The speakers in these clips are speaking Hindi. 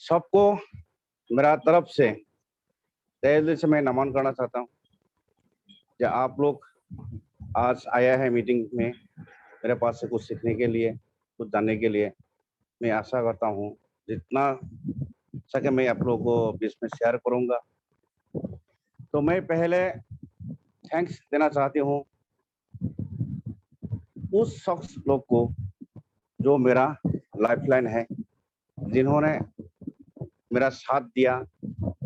सबको मेरा तरफ से तहे दिल से मैं नमन करना चाहता हूँ कि आप लोग आज आया है मीटिंग में मेरे पास से कुछ सीखने के लिए, कुछ जानने के लिए। मैं आशा करता हूँ जितना सके मैं आप लोगों को बीच में शेयर करूँगा। तो मैं पहले थैंक्स देना चाहती हूँ उस शख्स लोग को जो मेरा लाइफलाइन है, जिन्होंने मेरा साथ दिया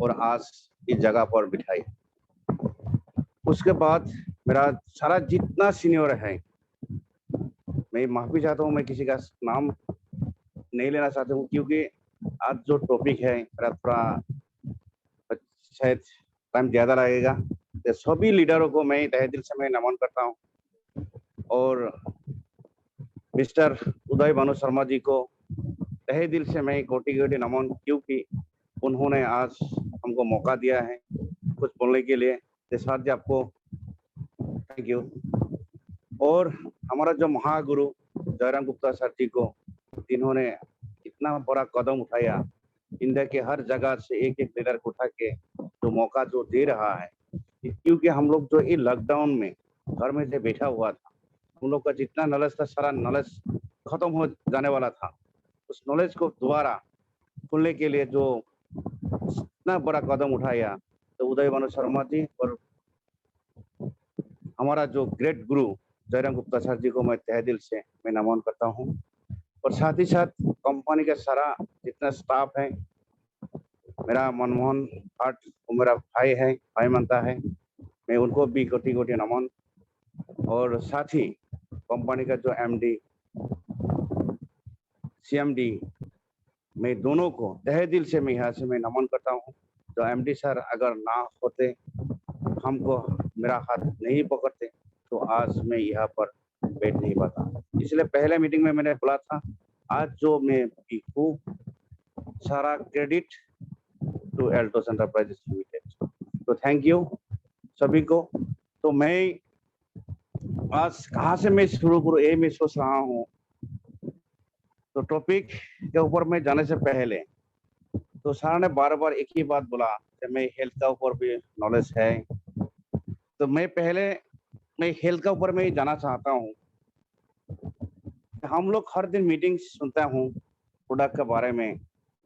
और आज इस जगह पर बिठाई। उसके बाद मेरा सारा जितना सीनियर है, मैं माफी चाहता हूँ, मैं किसी का नाम नहीं लेना चाहता हूँ क्योंकि आज जो टॉपिक है मेरा थोड़ा शायद टाइम ज्यादा लगेगा। तो सभी लीडरों को मैं तहे दिल से मैं नमन करता हूँ और मिस्टर उदय भानु शर्मा जी को तहे दिल से मैं कोटि कोटि नमन, क्योंकि उन्होंने आज हमको मौका दिया है कुछ बोलने के लिए। तो सर जी आपको थैंक यू। और हमारा जो महागुरु जयराम गुप्ता सर जी को, जिन्होंने इतना बड़ा कदम उठाया, इंडिया के हर जगह से एक एक लीडर को उठा के जो मौका जो दे रहा है, क्योंकि हम लोग जो ये लॉकडाउन में घर में से बैठा हुआ था, हम लोग का जितना नॉलेज था सारा नॉलेज खत्म हो जाने वाला था। उस नॉलेज को दोबारा खोलने के लिए जो इतना बड़ा कदम उठाया, तो उदय भानु शर्मा जी और हमारा जो ग्रेट गुरु जयराम गुप्ता सर जी को मैं तहे दिल से मैं नमन करता हूँ। और साथ ही साथ कंपनी का सारा जितना स्टाफ है, मेरा मनमोहन भाट वो मेरा भाई है, भाई मानता है, मैं उनको भी कोटि कोटि नमन। और साथ ही कंपनी का जो एमडी सीएमडी, मैं दोनों को तहे दिल से मैं यहाँ से मैं नमन करता हूँ। तो एमडी सर अगर ना होते, हमको मेरा हाथ नहीं पकड़ते, तो आज मैं यहाँ पर बैठ नहीं पाता। इसलिए पहले मीटिंग में मैंने बोला था, आज जो मैं खूब सारा क्रेडिट टू एल्टोस एंटरप्राइजेस लिमिटेड। तो थैंक यू सभी को। तो मैं आज कहाँ से मैं शुरू करूँ ये मैं सोच रहा हूँ। तो टॉपिक के ऊपर में जाने से पहले तो सर ने बार बार एक ही बात बोला कि मैं हेल्थ का ऊपर भी नॉलेज है। तो मैं हेल्थ का ऊपर में जाना चाहता हूँ। हम लोग हर दिन मीटिंग सुनता हूँ प्रोडक्ट के बारे में,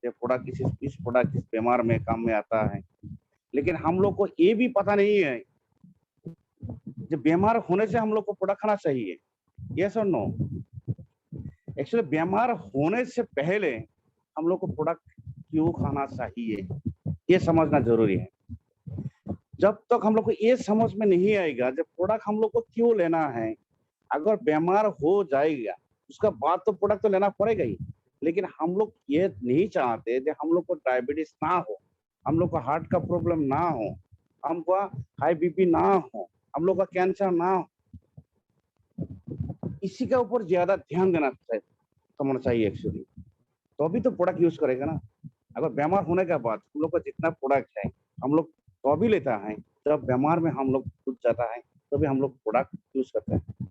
ये प्रोडक्ट किस प्रोडक्ट किस बीमार में काम में आता है, लेकिन हम लोग को ये भी पता नहीं है कि बीमार होने से हम लोग को प्रोडक्ट खाना चाहिए, यस और नो। एक्चुअली बीमार होने से पहले हम लोग को प्रोडक्ट क्यों खाना चाहिए ये समझना जरूरी है। जब तक हम लोग को ये समझ में नहीं आएगा जब प्रोडक्ट हम लोग को क्यों लेना है, अगर बीमार हो जाएगा उसका बाद तो प्रोडक्ट तो लेना पड़ेगा ही। लेकिन हम लोग ये नहीं चाहते कि हम लोग को डायबिटीज ना हो, हम लोग को हार्ट का प्रॉब्लम ना हो, हमको हाई बीपी ना हो, हम लोग का कैंसर ना हो। इसी के ऊपर ज्यादा ध्यान देना समझना चाहिए एक्चुअली, तो अभी तो प्रोडक्ट यूज करेगा ना। अगर बीमार होने के बाद हम लोग का जितना प्रोडक्ट है हम लोग तो अभी लेता है, जब बीमार में हम लोग घुस जाता है तभी हम लोग प्रोडक्ट यूज करते हैं।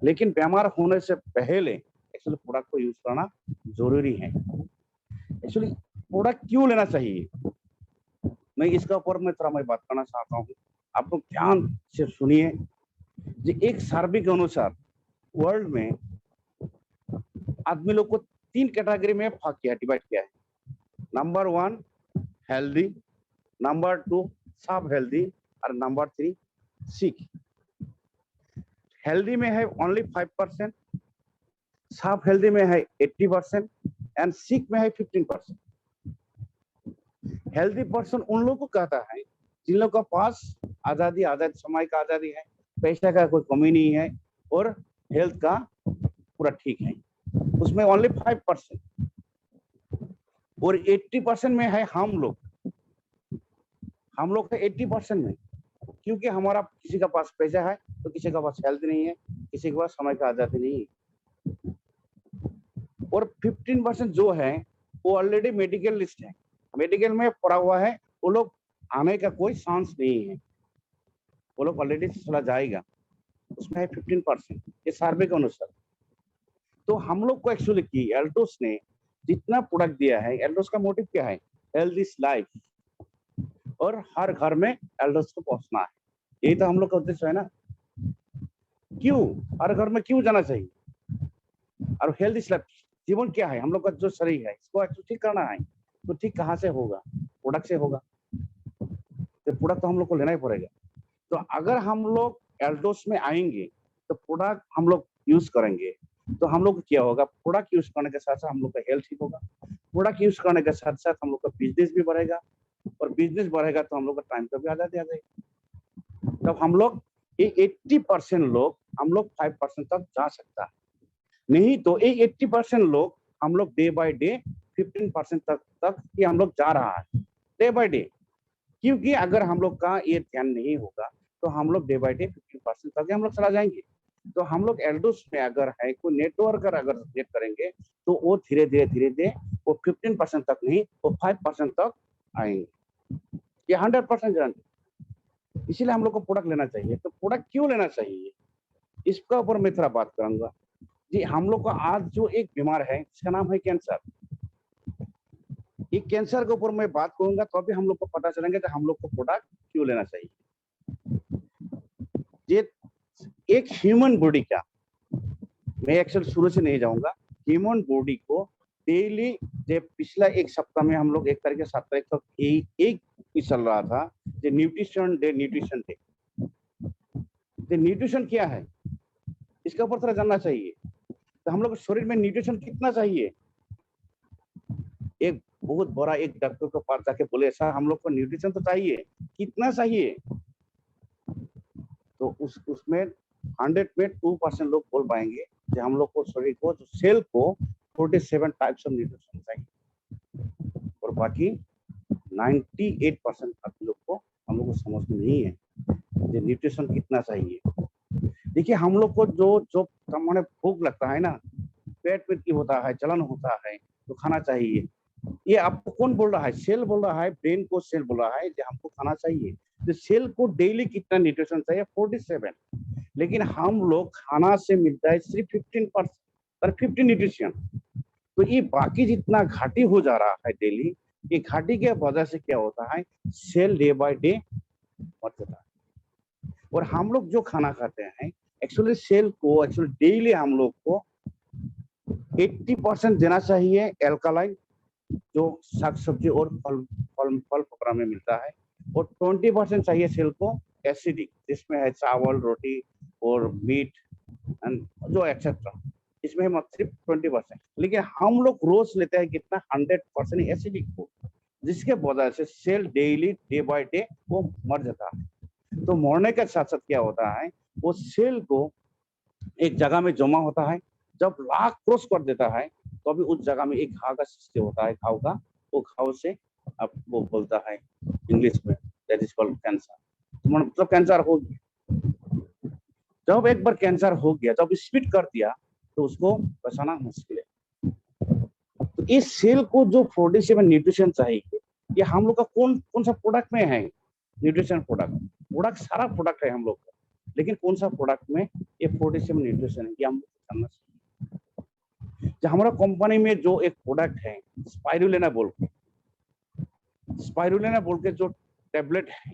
लेकिन बीमार होने से पहले एक्चुअली प्रोडक्ट को यूज करना जरूरी है। एक्चुअली प्रोडक्ट क्यों लेना चाहिए, मैं इसका ऊपर में थोड़ा मैं बात करना चाहता हूँ। आप लोग ध्यान से सुनिए। एक सर्वे के अनुसार वर्ल्ड में आदमी लोग को 3 कैटेगरी में भाग किया, डिवाइड किया है। नंबर 1 हेल्दी, नंबर 2 सब हेल्दी और नंबर 3 सिक। हेल्दी में है ओनली 5%, सब हेल्दी में है 80% एंड सिक में है 15%। हेल्दी पर्सन उन लोगों को कहता है जिन लोगों के पास आजादी समय का आजादी है, पैसा का कोई कमी नहीं है और हेल्थ का पूरा ठीक है, उसमें ओनली 5%। और 80% में है हम लोग है 80% में, क्योंकि हमारा किसी का पास पैसा है तो किसी का पास हेल्थ नहीं है, किसी के पास समय का आजादी नहीं है। और 15% जो है वो ऑलरेडी मेडिकल लिस्ट है, मेडिकल में पड़ा हुआ है, वो लोग आने का कोई चांस नहीं है, वो लोग ऑलरेडी चला जाएगा। उसमें है 15% ये सर्वे के अनुसार। तो हम लोग को एक्चुअली की एल्टोस ने जितना प्रोडक्ट दिया है, एल्डोस का मोटिव क्या है? हेल्थ इज लाइफ, और हर घर में एल्डोस को पहुंचना है। यही तो हम लोग का उद्देश्य है ना। क्यों हर घर में क्यों जाना चाहिए? और हेल्थ इज लाइफ, जीवन क्या है? हम लोग का जो शरीर है इसको ठीक करना है। तो ठीक कहाँ से होगा? प्रोडक्ट से होगा। तो प्रोडक्ट तो हम लोग को लेना ही पड़ेगा। तो अगर हम लोग एल्डोस में आएंगे तो प्रोडक्ट हम लोग यूज करेंगे, तो हम लोग क्या होगा? प्रोडक्ट यूज करने के साथ साथ हम लोग का हेल्थ ठीक होगा। प्रोडक्ट यूज करने के साथ साथ हम लोग का बिजनेस भी बढ़ेगा, और बिजनेस बढ़ेगा तो हम लोग का टाइम का भी आजादी आ जाएगी। तब हम लोग ये 80% लोग, हम लोग 5% तक जा सकता है। नहीं तो ये 80% लोग हम लोग डे बाय डे 15% तक ये हम लोग जा रहा है डे बाय डे। क्योंकि अगर हम लोग का ये ध्यान नहीं होगा तो हम लोग डे बाय डे 15% तक हम लोग चला जाएंगे। तो हम लोग एल्डोस में अगर है कोई नेटवर्क अगर क्रिएट करेंगे तो वो धीरे धीरे वो 15% तक नहीं, वो 5% तक आएंगे। ये 100% गारंटी। इसीलिए हम लोग को प्रोडक्ट लेना चाहिए। तो प्रोडक्ट क्यों लेना चाहिए, इसका ऊपर मैं थोड़ा बात करूंगा। जी, हम लोग का आज जो एक बीमार है इसका नाम है कैंसर। ये कैंसर के ऊपर मैं बात करूंगा तो अभी हम लोग को पता चलेंगे कि हम लोग को प्रोडक्ट क्यों लेना चाहिए। ये एक ह्यूमन बॉडी का, मैं एक्चुअली शुरू से नहीं जाऊंगा, ह्यूमन बॉडी को डेली, पिछला एक सप्ताह में हम लोग 1 तारीख से 7 तारीख तक एक चल रहा था न्यूट्रिशन डे। न्यूट्रिशन क्या है इसके ऊपर थोड़ा जानना चाहिए। तो हम लोग शरीर में न्यूट्रिशन कितना चाहिए? एक बहुत बड़ा एक डॉक्टर के पास जाके बोले सर हम लोग को न्यूट्रिशन तो चाहिए, कितना चाहिए? तो उसमें 100 में 2% लोग बोल पाएंगे कि हम लोग को शरीर को सेल को 47 टाइप्स ऑफ न्यूट्रिशन चाहिए, और बाकी 98% आप लोग को हम लोग को समझ में नहीं है कि न्यूट्रिशन कितना चाहिए। देखिए हम लोग को जो हमारे भूख लगता है ना, पेट में की होता है, जलन होता है, तो खाना चाहिए। ये आपको कौन बोल रहा है? सेल बोल रहा है, ब्रेन को सेल बोल रहा है कि हमको खाना चाहिए। तो सेल को डेली कितना न्यूट्रिशन चाहिए? 47। लेकिन हम लोग खाना से मिलता है सिर्फ 15% और 50 न्यूट्रिशन। तो ये बाकी जितना घाटी हो जा रहा है डेली, ये घाटी के वजह से क्या होता है? सेल डे बाय डे मर जाता है। और हम लोग जो खाना खाते हैं एक्चुअली सेल को एक्चुअली डेली हम लोग को 80% देना चाहिए एल्कालाइन, जो साग सब्जी और फल फल फल वगैरह में मिलता है, और 20% चाहिए सेल को एसिडिक, जिसमें है चावल, रोटी और मीट एंड जो एक्सेट्रा, इसमें है सिर्फ 20%। लेकिन हम लोग रोज लेते हैं कितना? 100% एसिडिक फूड, जिसके वजह से cell daily day by day वो मर जाता है। तो मरने के साथ साथ क्या होता है? वो सेल को एक जगह में जमा होता है, जब लाख क्रॉस कर देता है तो अभी उस जगह में एक घाव का सृष्टि होता है, घाव का। वो घाव से अब वो बोलता है इंग्लिश में दैट इज कॉल्ड कैंसर। तो मतलब कैंसर हो गया। जब एक बार कैंसर हो गया, जब स्प्लिट कर दिया तो उसको बचाना मुश्किल है। तो इस सेल को जो 47 न्यूट्रिशन चाहिए, ये हम लोग का कौन सा प्रोडक्ट में है? न्यूट्रिशन प्रोडक्ट सारा प्रोडक्ट है हम लोग का, लेकिन कौन सा प्रोडक्ट में ये 47 न्यूट्रिशन है, ये हम लोग जानना चाहिए। जो हमारा कंपनी में जो एक प्रोडक्ट है स्पाइरुलिना बोल के जो टेबलेट है,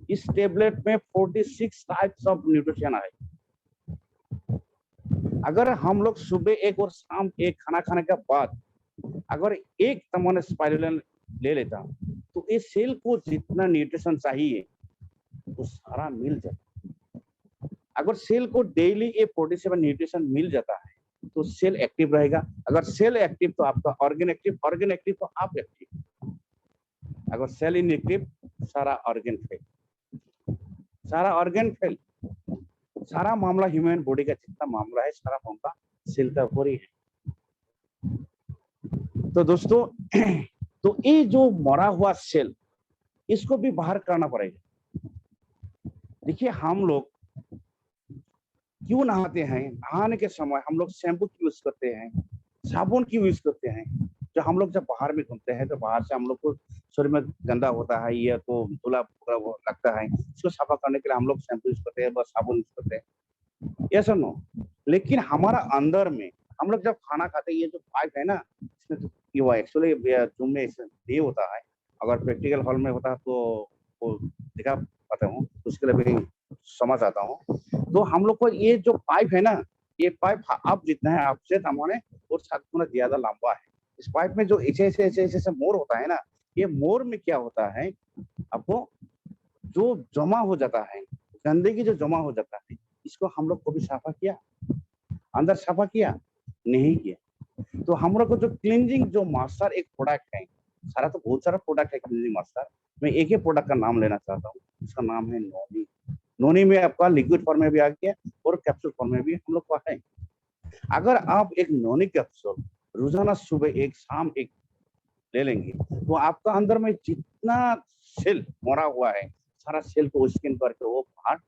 इस टेबलेट में 46 टाइप्स ऑफ न्यूट्रिशन है। अगर हम लोग सुबह एक और शाम एक खाना खाने के बाद अगर एक तमन स्पाइरुलिना ले लेता तो इस सेल को जितना न्यूट्रिशन चाहिए वो सारा मिल जाता। अगर सेल को डेली ये 47 न्यूट्रिशन मिल जाता है तो सेल एक्टिव रहेगा। अगर सेल एक्टिव तो आपका ऑर्गन एक्टिव तो आप एक्टिव। अगर सेल इनएक्टिव, सारा ऑर्गन फेल। सारा मामला ह्यूमन बॉडी का जितना मामला है, सारा मामला सेल का ऊपर ही है। तो दोस्तों तो ये जो मरा हुआ सेल, इसको भी बाहर करना पड़ेगा। देखिए हम लोग क्यों नहाते हैं? नहाने के समय हम लोग शैम्पू क्यों यूज करते हैं, साबुन क्यों यूज करते हैं? जो हम लोग जब बाहर में घूमते हैं तो बाहर से हम लोग को शरीर में गंदा होता है, ये तो धुला वो लगता है, इसको साफा करने के लिए हम लोग शैम्पू यूज करते हैं, बस साबुन यूज करते हैं, यस और नो। लेकिन हमारा अंदर में हम लोग जब खाना खाते हैं, ये जो पाइप है ना, इसमें तो ये हुआ एक्चुअली जूम में ये होता है। अगर प्रैक्टिकल हॉल में होता तो वो दिखा पाता हूँ, तो उसके लिए भी समझ आता हूँ। तो हम लोग को ये जो पाइप है ना, ये पाइप आप जितना है आपसे हमारे और 7 गुना ज्यादा लंबा है। इस पाइप में जो ऐसे ऐसे ऐसे ऐसे मोर होता है ना, ये मोर में क्या होता है, आपको जो जमा हो जाता है, गंदगी जो जमा हो जाता है, इसको हम लोग को भी साफा किया, अंदर साफा किया नहीं किया। तो हम लोग को जो क्लींजिंग जो मास्टर एक प्रोडक्ट है, सारा तो बहुत सारा प्रोडक्ट है क्लींजिंग मास्टर, मैं एक ही प्रोडक्ट का नाम लेना चाहता हूँ, उसका नाम है नोनी। नोनी में आपका लिक्विड फॉर्म में भी आ गया और कैप्सूल फॉर्म में भी हम लोग का है। अगर आप एक नोनी कैप्सूल रोजाना सुबह एक शाम एक ले लेंगे, तो आपका अंदर में जितना सेल मरा हुआ है, सारा सेल को स्कैन करके वो बाहर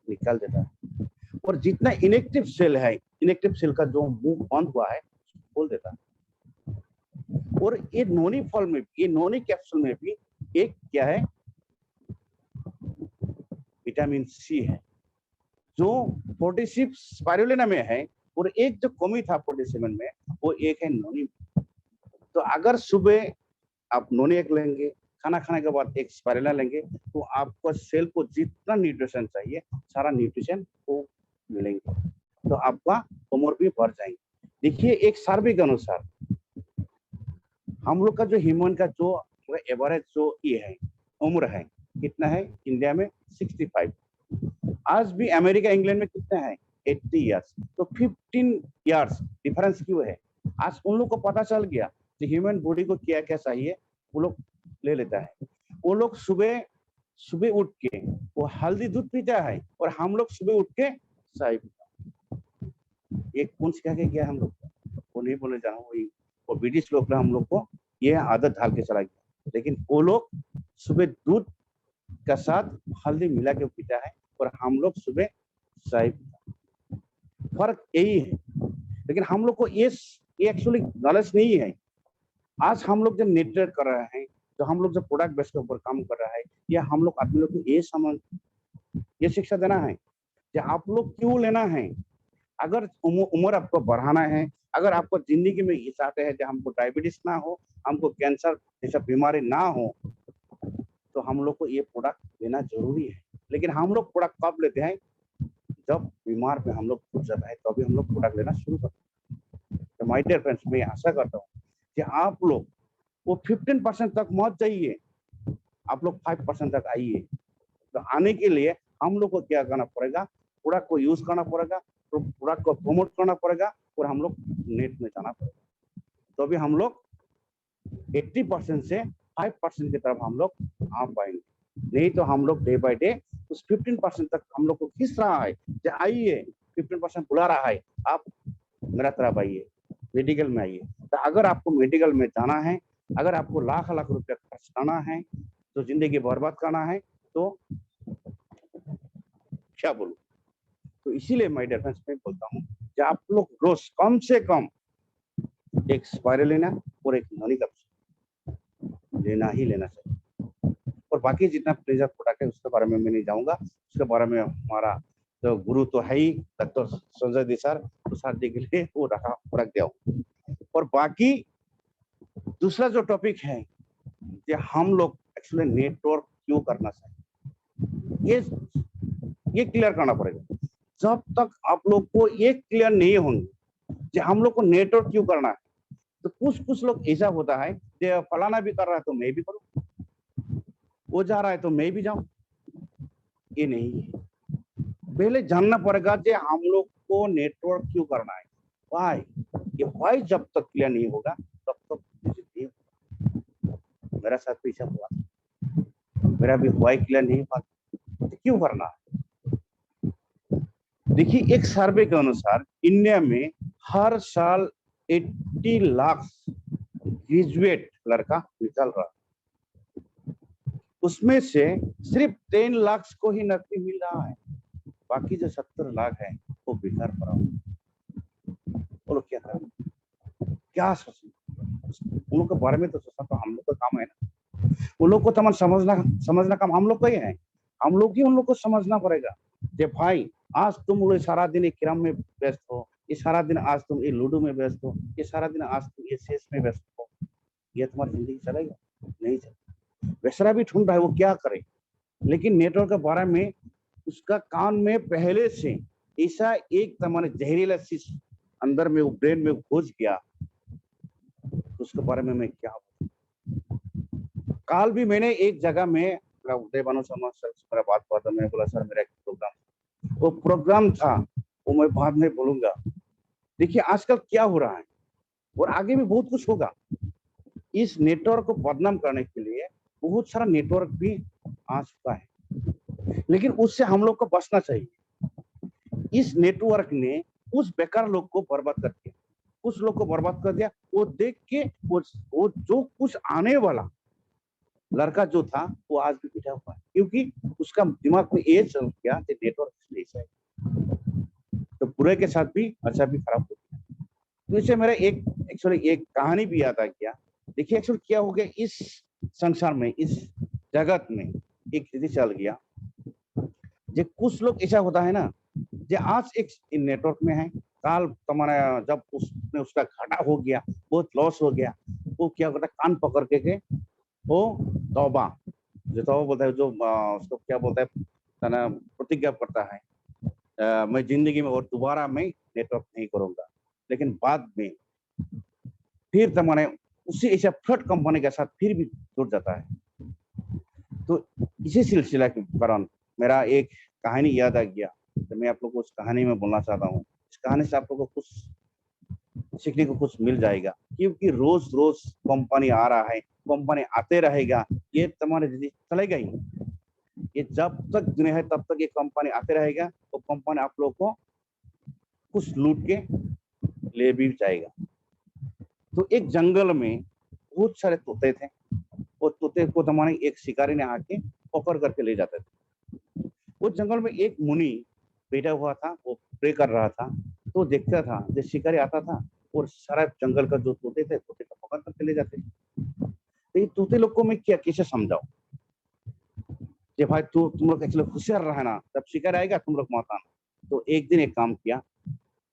निकाल देता है। और जितना इनएक्टिव सेल है, इनएक्टिव सेल का जो मुंह बंद हुआ है खोल देता है। और ये नोनी फॉल में, ये नोनी कैप्सूल में भी एक क्या है, विटामिन सी है, जो पोटेशियम स्पाइरुलिना में है, और एक जो कमी था पोटेशियम में, वो एक है नोनी। तो अगर सुबह आप नोनी एक लेंगे, खाना खाने के बाद एक स्पाइरुलिना लेंगे, तो आपको सेल को जितना न्यूट्रिशन चाहिए सारा न्यूट्रिशन को मिलेंगे, तो आपका उम्र भी बढ़ जाएंगे। देखिए, एक सर्वे के अनुसार हम लोग का जो ह्यूमन का जो एवरेज जो ये है उम्र है, कितना है इंडिया में 65। आज भी अमेरिका इंग्लैंड में कितना है 80 इयर्स। तो 15 इयर्स डिफरेंस क्यों है? आज उन लोग को पता चल गया कि ह्यूमन बॉडी को क्या क्या चाहिए, वो लोग ले लेता है। वो लोग सुबह सुबह उठ के वो हल्दी दूध पीता है, और हम लोग सुबह उठ के चाय पीता है। ये कौन सिखा के गया हम लोग को? वो नहीं बोले जाना, वो ब्रिटिश लोग ने हम लोग को ये आदत डाल के चला गया। लेकिन वो लोग सुबह दूध का साथ हल्दी मिला के पीता है, और हम लोग सुबह चाय पीता है। फर्क यही है। लेकिन हम लोग को ये एक्चुअली नॉलेज नहीं है। आज हम लोग जब नेटवर्क कर रहे हैं, तो हम लोग जब प्रोडक्ट बेस के ऊपर काम कर रहा है, या हम लोग आदमी लोग को ये शिक्षा देना है कि आप लोग क्यों लेना है। अगर उम्र आपको बढ़ाना है, अगर आपको जिंदगी में ये चाहते हैं कि हमको डायबिटीज ना हो, हमको कैंसर जैसा बीमारी ना हो, तो हम लोग को ये प्रोडक्ट लेना जरूरी है। लेकिन हम लोग प्रोडक्ट कब लेते हैं? जब बीमार पे हम लोग खुद जाता है, तभी हम लोग प्रोडक्ट लेना शुरू करते हैं। तो माय डियर फ्रेंड्स, मैं आशा करता हूँ कि आप लोग वो 15% तक मत जाइए, आप लोग 5% तक आइए। तो आने के लिए हम लोग को क्या करना पड़ेगा? प्रोडक्ट को यूज करना पड़ेगा, प्रोडक्ट को प्रमोट करना पड़ेगा, और हम लोग नेट में जाना पड़ेगा। तो अभी हम लोग 80% से 5% की तरफ हम लोग आ पाएंगे। नहीं तो हम लोग डे बाय डे उस 15% तक हम लोग को खींच रहा है कि आइए, 15% बुला रहा है, आप मेरा तरफ आइए, मेडिकल में आइए। तो अगर आपको मेडिकल में जाना है, अगर आपको लाख लाख रुपया खर्च करना है, तो जिंदगी बर्बाद करना है, तो क्या बोलूं। तो इसीलिए माय डियर फ्रेंड्स, मैं बोलता हूँ कि आप लोग रोज कम से कम एक स्पाइरुलिना और एक नोनी कैप्सूल लेना ही लेना चाहिए। और बाकी जितना प्रेशर प्रोडक्ट है उसके बारे में मैं नहीं जाऊंगा, उसके बारे में हमारा तो गुरु तो है ही, डॉक्टर संजय दी सर, तो सर जी के लिए वो रख दिया। और बाकी दूसरा जो टॉपिक है कि हम लोग एक्चुअली नेटवर्क क्यों करना चाहिए, ये क्लियर करना पड़ेगा। जब तक आप लोग को ये क्लियर नहीं होंगे कि हम लोग को नेटवर्क क्यों करना है, तो कुछ लोग ऐसा होता है कि फलाना भी कर रहा है तो मैं भी करूं, वो जा रहा है तो मैं भी जाऊं। ये नहीं है। पहले जानना पड़ेगा कि हम लोग को नेटवर्क क्यों करना है, वाई। ये वाई जब तक क्लियर नहीं होगा तब तक मेरा साथ पीछा हुआ, मेरा भी वाई क्लियर नहीं हुआ, तो क्यों करना है। देखिए, एक सर्वे के अनुसार इंडिया में हर साल 80 लाख ग्रेजुएट लड़का निकल रहा है, उसमें से सिर्फ 10 लाख को ही नौकरी मिल रहा है, बाकी जो 70 लाख है वो बेकार पड़ा हुआ। वो लोग क्या करें, क्या सोचें? उन लोग के बारे में तो सोचना तो हम लोग का काम है ना। उन लोग को तो समझना काम हम लोग का ही है। हम लोग ही उन लोग को समझना पड़ेगा कि भाई, आज तुम लोग सारा दिन एक क्रम में व्यस्त हो, ये सारा दिन आज तुम ये लूडो में व्यस्त हो, ये सारा दिन आज तुम ये चेस में व्यस्त हो, ये तुम्हारी जिंदगी चलेगा? नहीं चलेगा। बेचारा भी ढूंढ रहा है वो क्या करे, लेकिन नेटवर्क के बारे में उसका कान में पहले से ऐसा एक तमाने जहरीला चीज अंदर में वो ब्रेन में घुस गया, उसके बारे में मैं क्या। कल भी मैंने एक जगह में उदय भानु शर्मा सर से मेरा बात हुआ था, मैंने बोला सर मेरा एक प्रोग्राम, वो प्रोग्राम था वो मैं बाद में बोलूंगा। देखिए आजकल क्या हो रहा है और आगे भी बहुत कुछ होगा। इस नेटवर्क को बदनाम करने के लिए बहुत सारा नेटवर्क भी आ चुका है, लेकिन उससे हम लोग को बचना चाहिए। इस नेटवर्क ने उस बेकार लोग को बर्बाद कर दिया, उस लोग को बर्बाद कर दिया। वो देख के वो जो कुछ आने वाला लड़का जो था वो आज भी पिटा हुआ है, क्योंकि उसका दिमाग में ये चल गया कि नेटवर्क ऐसा है, तो बुरे के साथ भी अच्छा भी खराब हो गया। तो इससे मेरा एक एक्चुअली एक कहानी भी याद आ गया। देखिए एक्चुअली क्या हो गया इस संसार में, इस जगत में एक स्थिति चल गया, जो कुछ लोग ऐसा होता है ना, जो आज एक नेटवर्क में है, काल तुम्हारा जब उसमें उसका घाटा हो गया, बहुत लॉस हो गया, वो क्या करता है कान पकड़ के वो तौबा, जो तौबा बोलता है, जो उसको क्या बोलता है ना, प्रतिज्ञा करता है मैं जिंदगी में और दोबारा मैं नेटवर्क नहीं करूंगा। लेकिन बाद में फिर तुम्हारे उसी ऐसा फ्रॉड कंपनी के साथ फिर भी जुड़ जाता है। तो इसी सिलसिला के कारण मेरा एक कहानी याद आ गया, तो मैं आप लोग को उस कहानी में बोलना चाहता हूँ। इस कहानी से आप लोग को कुछ सीखने को कुछ मिल जाएगा, क्योंकि रोज रोज कंपनी आ रहा है, कंपनी आते रहेगा, ये तुम्हारे जिंदगी चलेगा ही। ये जब तक दुनिया है तब तक ये कंपनी आते रहेगा, तो कंपनी आप लोग को कुछ लूट के ले भी जाएगा। तो एक जंगल में बहुत सारे तोते थे, वो तोते को तुम्हारे एक शिकारी ने आके पकड़ करके ले जाते थे। वो जंगल में एक मुनि बैठा हुआ था, वो प्रे कर रहा था, तो देखता था जब शिकारी आता था और सारा जंगल का जो तोते थे तोते को पकड़ करके ले जाते। तो ये तोते लोग को मैं क्या कैसे समझाऊं कि भाई तुम लोग एक्चुअली होशियार रहना, जब शिकारी आएगा तुम लोग मत आना। तो एक दिन एक काम किया,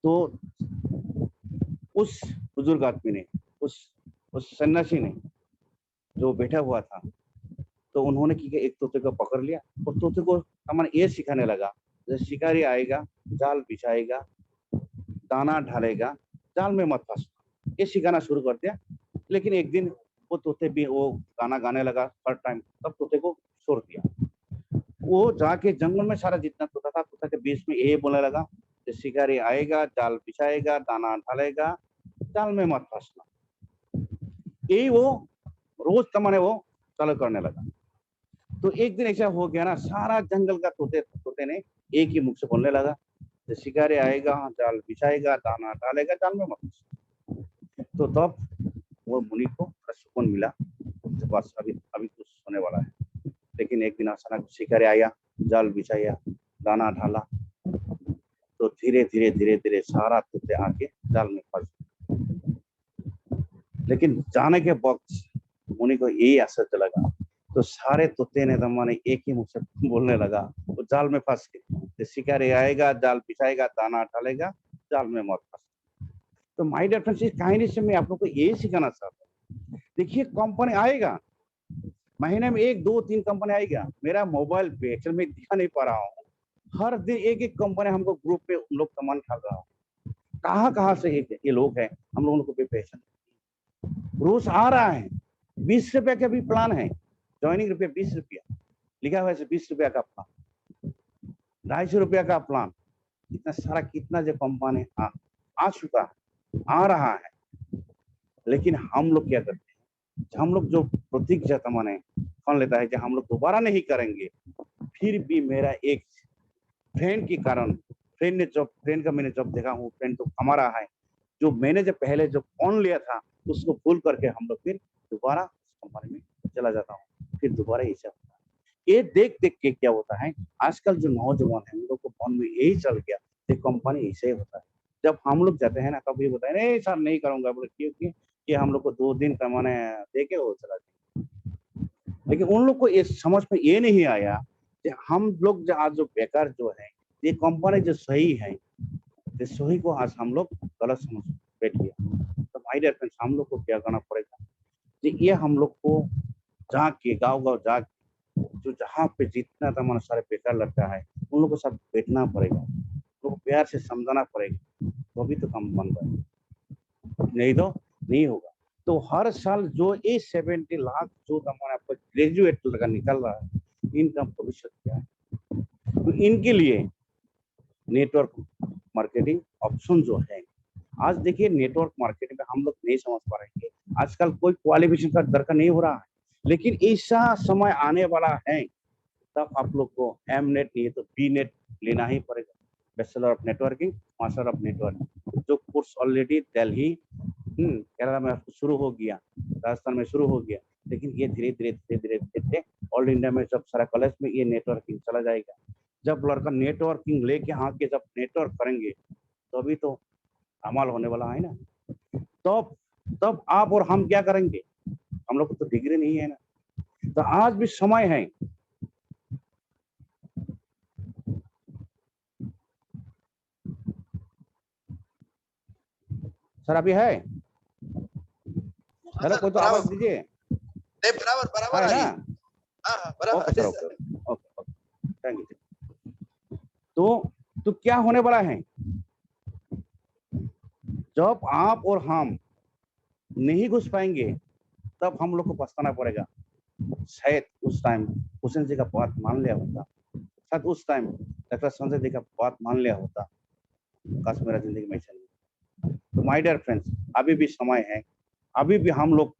तो उस बुजुर्ग आदमी ने, उस सन्यासी ने जो बैठा हुआ था, तो उन्होंने क्या एक तोते को पकड़ लिया और तोते को हमारे ये सिखाने लगा, जब शिकारी आएगा जाल बिछाएगा, दाना ढालेगा, जाल में मत फंसना, ये सिखाना शुरू कर दिया। लेकिन एक दिन वो तोते भी वो गाना गाने लगा हर टाइम, तब तोते को छोड़ दिया। वो जाके जंगल में सारा जितना तोता था, तोता के बीच में ये बोलने लगा, जब शिकारी आएगा जाल बिछाएगा, दाना ढालेगा, जाल में मत फंसना। यही वो रोज तमाने वो चालू करने लगा। तो एक दिन ऐसा हो गया ना, सारा जंगल का तोते ने एक ही मुख से बोलने लगा, जब शिकारी आएगा जाल बिछाएगा, दाना डालेगा, जाल में मत फंसना। तो तब वो मुनि को सुकून मिला, बस अभी अभी कुछ होने वाला है। लेकिन एक दिन अचानक शिकारी आया, जाल बिछाया, दाना डाला, तो धीरे धीरे धीरे धीरे सारा तोते आके जाल में फंस। लेकिन जाने के वक्त मुनि को यही असर लगा, तो सारे तोते ने दमाने एक ही मुख से बोलने लगा, वो जाल में फंस गए, शिकारी आएगा जाल बिछाएगा, दाना डालेगा, जाल में मत फंस। तो माय डियर फ्रेंड्स, इस कहानी से मैं आप लोग को यही सिखाना चाहता हूँ। देखिए कंपनी आएगा, महीने में 1 2 3 कंपनी आएगा। मेरा मोबाइल पे एक्चुअली मैं दिखा नहीं पा रहा हूँ, हर दिन एक एक कंपनी हमको ग्रुप पे उन लोग सामान डाल रहा हूँ। कहाँ से ये लोग हैं, हम लोगों को पहचान रोज आ रहा है। 20 रुपए का भी प्लान है, ज्वाइनिंग रुपया 20 रुपया लिखा हुआ है, 20 रुपया का प्लान, 250 रुपया का प्लान, इतना सारा कितना जो कंपनी आ चुका है, आ रहा है। लेकिन हम लोग क्या करते हैं, हम लोग जो प्रतिज्ञा माने मान लेता है कि हम लोग दोबारा नहीं करेंगे। फिर भी मेरा एक फ्रेंड के कारण, फ्रेंड का मैंने जब देखा हूँ, फ्रेंड तो हमारा है, जो मैंने जब पहले जो फोन लिया था उसको भूल करके हम लोग फिर दोबारा कंपनी में चला जाता हूँ, फिर दोबारा ऐसा होता है। ये देख देख के क्या होता है, आजकल जो नौजवान है उन लोग को मन में यही चल गया कि कंपनी ऐसे ही होता है। जब हम लोग जाते हैं ना तब ये होता है नहीं सर नहीं करूंगा बोले, क्योंकि कि हम लोग को 2 दिन का मैंने देके वो चला जाए। लेकिन उन लोग को ये समझ में ये नहीं आया कि हम लोग जो आज जो बेकार जो है, ये कंपनी जो सही है, इस वही को आज हम लोग गलत समझ बैठ गया। तो माय डियर फ्रेंड्स, हम लोग को क्या करना पड़ेगा कि ये हम लोग को जाके गांव-गांव जाके जो जहाँ पे जितना हमारा सारे बेकार लड़का है उन लोगों के साथ बैठना पड़ेगा, उनको प्यार से समझाना पड़ेगा, तो अभी तो काम बन पाएगा, नहीं तो नहीं होगा। तो हर साल जो ये 70 लाख जो हमारा ग्रेजुएट लड़का निकल रहा है, इनका भविष्य क्या है? तो इनके लिए नेटवर्क मार्केटिंग ऑप्शन जो है, आज देखिए नेटवर्क मार्केटिंग में हम लोग नहीं समझ पा रहे हैं, आजकल कोई क्वालिफिकेशन का दरकार नहीं हो रहा है, लेकिन ऐसा समय आने वाला है तब आप लोग को एम नेट नहीं तो बी नेट लेना ही पड़ेगा, bachelor of networking, master of networking, जो कोर्स ऑलरेडी दिल्ली केरला में शुरू हो गया, राजस्थान में शुरू हो गया, लेकिन ये धीरे धीरे ऑल इंडिया में जब सारा कॉलेज में ये नेटवर्किंग चला जाएगा, जब लड़का नेटवर्किंग लेके आके जब नेटवर्क करेंगे तो अभी तो कमाल होने वाला है ना। तब आप और हम क्या करेंगे, हम लोग को तो डिग्री नहीं है ना, तो आज भी समय है। सर अभी है, हेलो कोई तो आवाज दीजिए। नहीं, बराबर बराबर है है ना? हाँ बराबर। Okay sir, okay, thank you. तो क्या होने वाला है, जब आप और हम नहीं घुस पाएंगे तब हम लोग को पछताना पड़ेगा। शायद उस टाइम हुसैन जी का बात मान लिया होता, शायद उस टाइम डॉक्टर संजय जी का बात मान लिया होता, काश मेरा जिंदगी में ऐसा नहीं। तो माय डियर फ्रेंड्स, अभी भी समय है, अभी भी हम लोग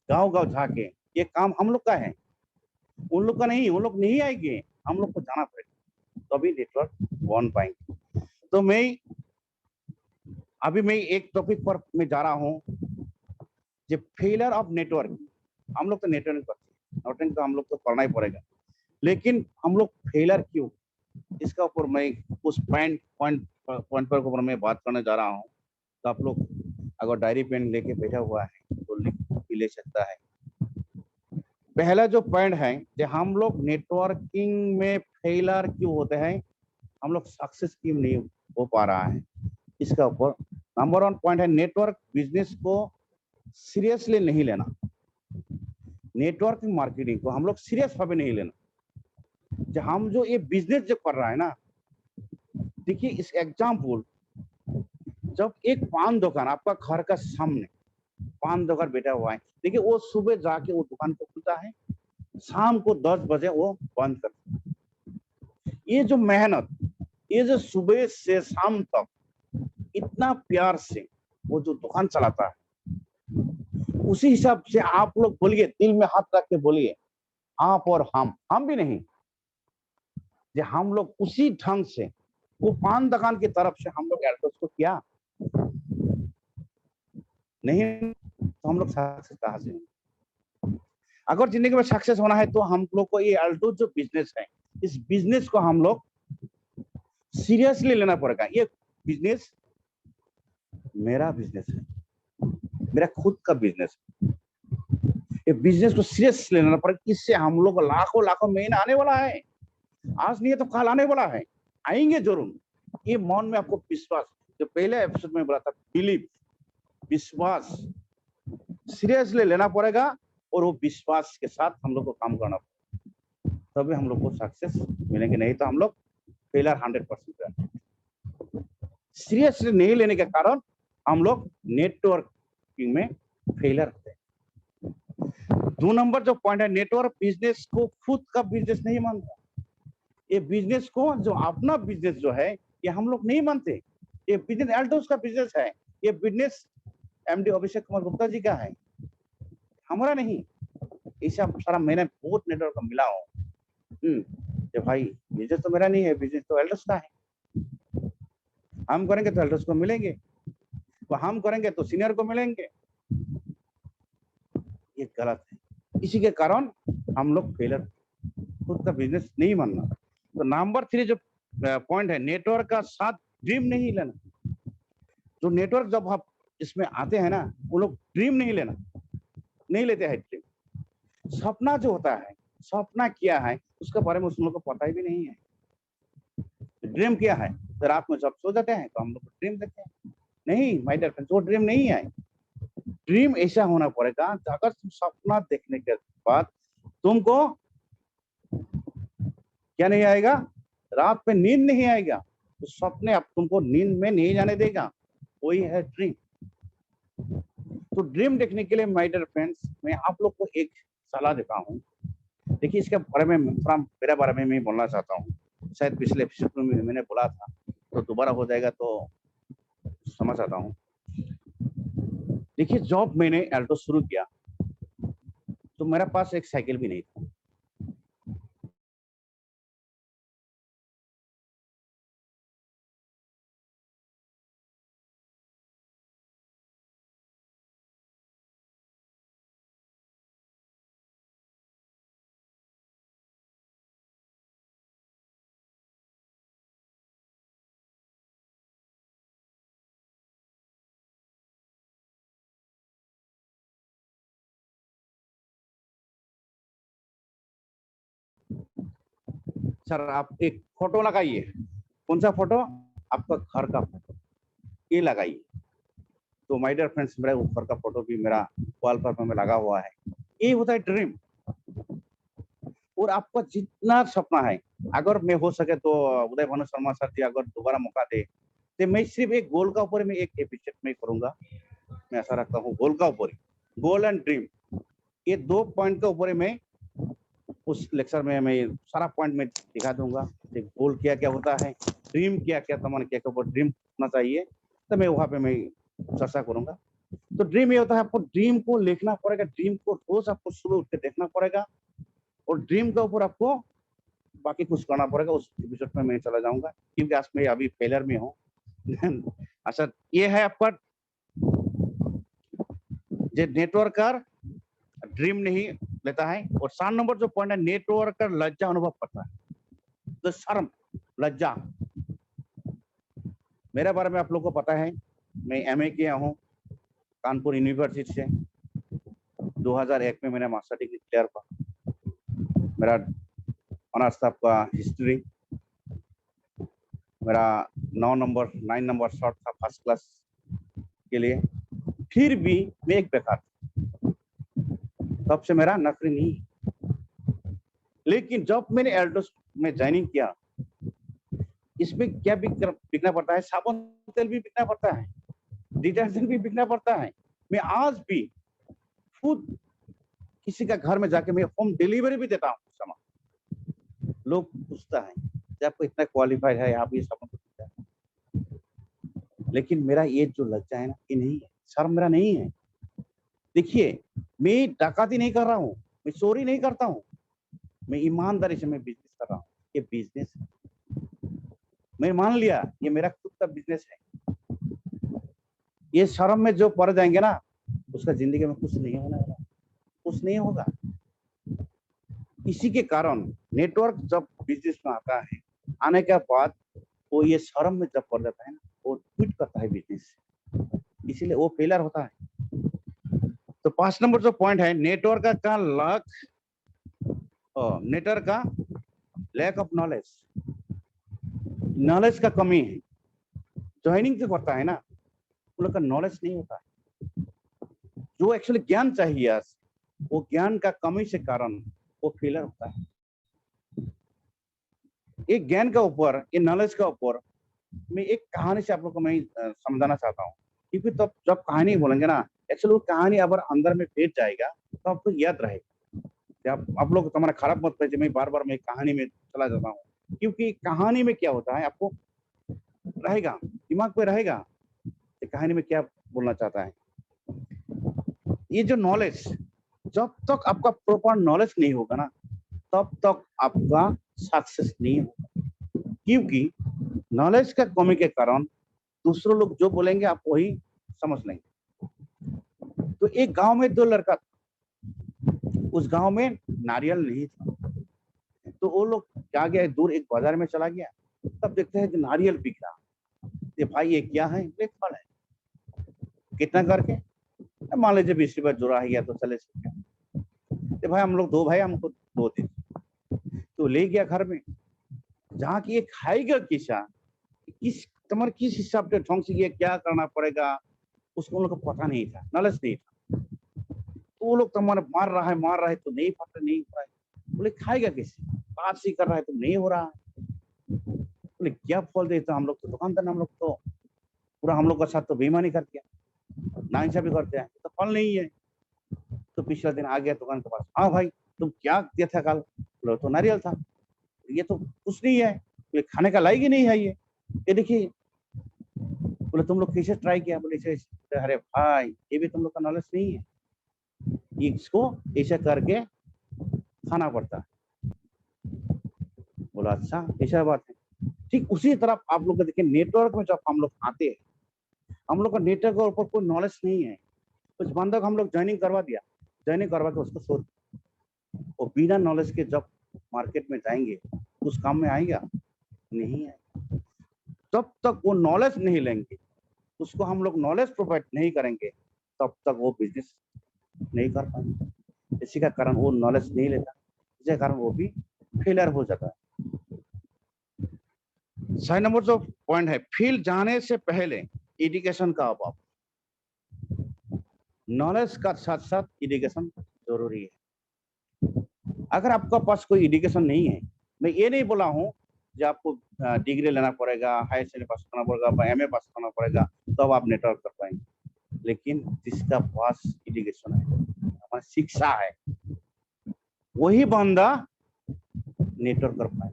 गांव-गांव जाके, ये काम हम लोग का है, उन लोग का नहीं, उन लोग नहीं आएंगे, हम लोग को जाना पड़ेगा, तभी नेटवर्क बन पाएंगे। तो मैं एक टॉपिक पर मैं जा रहा हूँ, जो फेलियर ऑफ नेटवर्क। हम लोग तो नेटवर्क करते हैं, तो हम लोग को पढ़ना ही पड़ेगा, लेकिन हम लोग फेलियर क्यों, इसका ऊपर मैं उस पॉइंट पर ऊपर मैं बात करने जा रहा हूँ। तो आप लोग अगर डायरी पेन लेके बैठा हुआ है तो लिख भी ले सकता है। पहला जो पॉइंट है कि हम लोग नेटवर्किंग में फेलियर क्यों होते हैं, हम लोग सक्सेस क्यों नहीं हो पा रहा है, इसका ऊपर नंबर 1 पॉइंट है, नेटवर्क बिजनेस को सीरियसली नहीं लेना। नेटवर्किंग मार्केटिंग को हम लोग सीरियस भावे नहीं लेना। जो हम जो ये बिजनेस जो कर रहा है ना, देखिए इस एग्जाम्पल, जब एक पान दुकान आपका घर का सामने पान दुकान बैठा हुआ है, देखिए वो सुबह जाके वो दुकान को खुलता है, शाम को 10 बजे वो बंद करता है। ये जो मेहनत, ये जो सुबह से शाम तक इतना प्यार से वो जो दुकान चलाता है, उसी हिसाब से आप लोग बोलिए, दिल में हाथ रख के बोलिए, आप और हम भी नहीं, जे हम लोग उसी ढंग से वो पान दुकान की तरफ से हम लोग एल्टोस को किया नहीं, तो हम लोग सक्सेस कहां से होंगे? अगर जिंदगी में सक्सेस होना है तो हम लोग को ये अल्टो जो बिजनेस है, इस बिजनेस को हम लोग सीरियसली लेना पड़ेगा। ये बिजनेस मेरा बिजनेस है, मेरा खुद का बिजनेस है, ये बिजनेस को सीरियस लेना पड़ेगा। इससे हम लोग लाखों लाखों महीना आने वाला है, आज नहीं है तो कल आने वाला है, आएंगे जरूर। ये मन में आपको विश्वास, जो पहले एपिसोड में बोला था, बिलीव, विश्वास सीरियसली लेना पड़ेगा, और वो विश्वास के साथ हम लोग को काम करना पड़ेगा, तभी हम लोग को सक्सेस मिलेंगे, नहीं तो हम लोग फेलियर 100%। सीरियसली नहीं लेने के कारण हम लोग नेटवर्किंग में फेलियर होते हैं। 2 नंबर जो पॉइंट है, नेटवर्क बिजनेस को खुद का बिजनेस नहीं मानता। ये बिजनेस को जो अपना बिजनेस जो है, ये हम लोग नहीं मानते। ये बिजनेस एल्टोस का बिजनेस है, ये बिजनेस एमडी अभिषेक कुमार गुप्ता जी का है, हमारा नहीं। ऐसा सारा मैंने बहुत नेटवर्क का मिला हूँ, भाई बिजनेस तो मेरा नहीं है, बिजनेस तो एल्टोस का है, हम करेंगे तो एल्टोस को मिलेंगे, तो हम करेंगे तो सीनियर को मिलेंगे, ये गलत है। इसी के कारण हम लोग फेलियर, खुद का बिजनेस नहीं मानना। तो नंबर 3 जो पॉइंट है, नेटवर्क का साथ ड्रीम नहीं लेना। जो नेटवर्क जब आप इसमें आते हैं ना, वो लोग ड्रीम नहीं लेते हैं ड्रीम। सपना जो होता है, सपना क्या है उसके बारे में उन लोगों को पता ही भी नहीं है। ड्रीम क्या है, तो रात में जब सो जाते हैं तो हम लोग ड्रीम देखते हैं। नहीं माय डियर फ्रेंड्स, वो ड्रीम नहीं है। ड्रीम ऐसा होना पड़ेगा अगर तुम सपना देखने के बाद तुमको क्या नहीं आएगा, रात में नींद नहीं आएगा, तो सपने अब तुमको नींद में नहीं जाने देगा, वही है ड्रीम। तो ड्रीम देखने के लिए माय डियर फ्रेंड्स मैं आप लोग को एक सलाह देता हूँ। देखिए इसके बारे में मेरे बारे में मैं बोलना चाहता हूँ। शायद पिछले एपिसोड में मैंने बोला था, तो दोबारा हो जाएगा तो समझ आता हूँ। देखिए जॉब मैंने एल्टो शुरू किया तो मेरे पास एक साइकिल भी नहीं था। सर आप एक फोटो लगाइए। कौन सा फोटो? आपका घर का फोटो, ये लगाइए। तो माय डियर फ्रेंड्स मेरा ऊपर का फोटो भी मेरा वॉलपेपर में लगा हुआ है। ये होता है ड्रीम। और आपका जितना सपना है, अगर मैं हो सके तो उदय भानु शर्मा सर जी अगर दोबारा मौका दे तो मैं सिर्फ एक गोल का ऊपर में एक एपिसोड में करूंगा। मैं ऐसा रखता हूँ, गोल का ऊपर, गोल एंड ड्रीम, ये 2 पॉइंट के ऊपर में उस लेक्चर में मैं सारा पॉइंट में दिखा दूंगा। गोल क्या क्या होता है, ड्रीम क्या क्या, तमन्ना क्या क्या ऊपर ड्रीम होना चाहिए, तो मैं वहां पे मैं चर्चा करूंगा। तो ड्रीम ये होता है, आपको ड्रीम को लिखना पड़ेगा, ड्रीम को रोज आपको सुबह उठ के देखना पड़ेगा, और ड्रीम के ऊपर आपको बाकी कुछ करना पड़ेगा। उस एपिसोड में मैं चला जाऊंगा क्योंकि आज मैं अभी फेलर में हूँ। अच्छा ये है आपका जो नेटवर्क का ड्रीम नहीं लेता है। और 7 नंबर जो पॉइंट है, नेटवर्क का लज्जा अनुभव करता है। तो शर्म, लज्जा, मेरे बारे में आप लोगों को पता है, मैं एमए किया हूँ कानपुर यूनिवर्सिटी से। 2001 में मैंने मास्टर डिग्री क्लियर किया। मेरा ऑनर्स था आपका हिस्ट्री। मेरा 9 नंबर शॉर्ट था फर्स्ट क्लास के लिए। फिर भी मैं एक बेकार था, तब से मेरा नौकरी नहीं। लेकिन जब मैंने एल्डोस में ज्वाइनिंग किया, इसमें क्या बिकना पड़ता है, साबुन तेल भी बिकना पड़ता है, डिटर्जेंट भी बिकना पड़ता है। मैं आज भी खुद किसी का घर में जाके मैं होम डिलीवरी भी देता हूँ सामान। लोग पूछता है कि आपको इतना क्वालिफाइड है, आप ये सामान पूछता है। लेकिन मेरा ये जो लज्जा है ना, ये नहीं है, शर्म मेरा नहीं है। देखिए मैं डकाती नहीं कर रहा हूँ, मैं चोरी नहीं करता हूँ, मैं ईमानदारी से मैं बिजनेस कर रहा हूँ। ये बिजनेस है, मैं मान लिया ये मेरा खुद का बिजनेस है। ये शर्म में जो पड़ जाएंगे ना, उसका जिंदगी में कुछ नहीं होने वाला, कुछ नहीं होगा। इसी के कारण नेटवर्क जब बिजनेस में आता है, आने के बाद वो ये शर्म में जब पड़ जाता है ना, वो क्विट करता है बिजनेस, इसीलिए वो फेलर होता है। तो 5 नंबर जो पॉइंट है, नेटवर्क का नेटवर्क का लैक ऑफ नॉलेज, नॉलेज का कमी है। ज्वाइनिंग जो करता है ना, उन लोग का नॉलेज नहीं होता है। जो एक्चुअली ज्ञान चाहिए, वो ज्ञान का कमी से कारण वो फेलर होता है। एक ज्ञान का ऊपर, ये नॉलेज का ऊपर मैं एक कहानी से आप लोग को मैं समझाना चाहता हूँ। क्योंकि तब जब कहानी बोलेंगे ना, एक्चुअली वो कहानी अगर अंदर में बैठ जाएगा तो आपको याद रहेगा। आप लोग तुम्हारा खराब मत पाइए, मैं बार बार मैं कहानी में चला जाता हूँ, क्योंकि कहानी में क्या होता है आपको रहेगा, दिमाग पे रहेगा कि कहानी में क्या बोलना चाहता है। ये जो नॉलेज, जब तक आपका प्रॉपर नॉलेज नहीं होगा ना, तब तक आपका सक्सेस नहीं होगा। क्योंकि नॉलेज का कमी के कारण दूसरे लोग जो बोलेंगे आप वही समझ लेंगे। तो एक गांव में 2 लड़का था, उस गांव में नारियल नहीं था, तो वो लोग क्या गया, दूर एक बाजार में चला गया। तब देखते हैं कि नारियल बिक रहा। ये भाई ये क्या है? एक फल है, कितना करके? मान लीजिए 20 रुपये जोड़ा है, या तो 40 रुपये। भाई हम लोग 2 भाई, हमको 2 दिन। तो ले गया घर में, जहाँ की ये खाएगा किसान, किस हिसाब से ढंग से ये क्या करना पड़ेगा उसको उन लोग को पता नहीं था, नॉलेज नहीं था। तो वो लोग तुम्हारे मार रहा है तो नहीं हो रहा है। बोले खाएगा कैसे, बात सी कर रहा है तो नहीं हो रहा है। बोले क्या फल देता, हम लोग तो दुकानदार, हम लोग तो पूरा हम लोग का साथ तो बेईमानी कर दिया, नाइंसाफी करते हैं, तो फल नहीं है। तो पिछला दिन आ गया दुकान के पास, हाँ भाई तुम क्या दिया था कल? बोले तो नारियल था। ये तो कुछ नहीं है, ये खाने का लायक ही नहीं है ये देखिए। बोले तुम लोग कैसे ट्राई किया? बोले अरे भाई ये भी तुम लोग का नॉलेज नहीं है, इसको ऐसा करके खाना पड़ता है। बोला अच्छा ऐसा बात है। ठीक उसी तरह आप लोग देखिए, नेटवर्क में जब हम लोग आते हैं, हम लोग का नेटवर्क के ऊपर कोई नॉलेज नहीं है, उस बंदे को हम लोग ज्वाइनिंग करवा दिया, ज्वाइनिंग करवा के उसको छोड़, वो बिना नॉलेज के जब मार्केट में जाएंगे उस काम में आएगा नहीं है। तब तक वो नॉलेज नहीं लेंगे, उसको हम लोग नॉलेज प्रोवाइड नहीं करेंगे, तब तक वो बिजनेस नहीं कर पाएंगे। इसी का कारण वो नॉलेज नहीं लेता, इसी कारण वो भी फेलियर हो जाता है। 6 नंबर जो पॉइंट है, फील्ड जाने से पहले एजुकेशन का अभाव। नॉलेज का साथ साथ एजुकेशन जरूरी है। अगर आपका पास कोई एजुकेशन नहीं है, मैं ये नहीं बोला हूँ जो आपको डिग्री लेना पड़ेगा, हायर सेकेंडरी पास करना पड़ेगा, एमए पास करना पड़ेगा तब आप नेटवर्क कर पाएंगे, लेकिन जिसका पास एजुकेशन है, हमारी शिक्षा है, वही बंदा नेटवर्क कर पाए।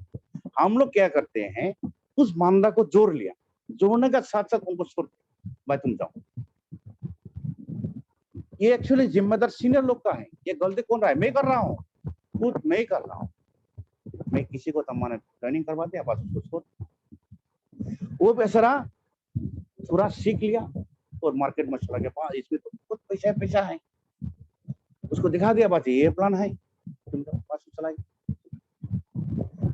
हम लोग क्या करते हैं, उस बंदा को जोड़ लिया, जोड़ने का साथ साथ उनको छोड़ दिया, भाई तुम जाओ। ये एक्चुअली जिम्मेदार सीनियर लोग का है। ये गलती कौन रहा है? मैं कर रहा हूँ, खुद मैं कर रहा हूँ। मैं किसी को मैंने ट्रेनिंग करवा दिया, बस उसको छोड़, वो बेचारा पूरा सीख लिया और मार्केट में चला गया, इसमें तो बहुत पैसा है, उसको दिखा दिया, बात ये प्लान है, तुम पास चला गया।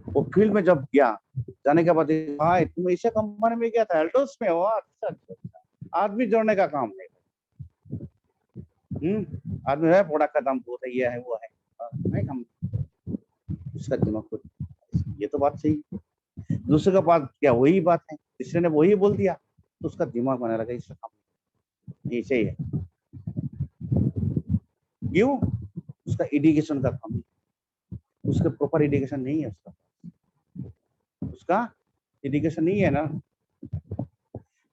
वो फील्ड में जब गया, जाने के बाद भाई तुम ऐसे कंपनी में गया था, एल्टोस में हो? अच्छा अच्छा अच्छा, आदमी जोड़ने का काम है। आदमी है, प्रोडक्ट का दाम बहुत है, ये है वो है, नहीं हम उसका दिमाग को, ये तो बात सही। दूसरे का बात क्या वही बात है, तीसरे ने वही बोल दिया तो उसका दिमाग बना लगा, इसका काम ऐसे ही है। क्यों? उसका एजुकेशन का कमी, उसका प्रॉपर एजुकेशन नहीं है, उसका एजुकेशन नहीं है ना।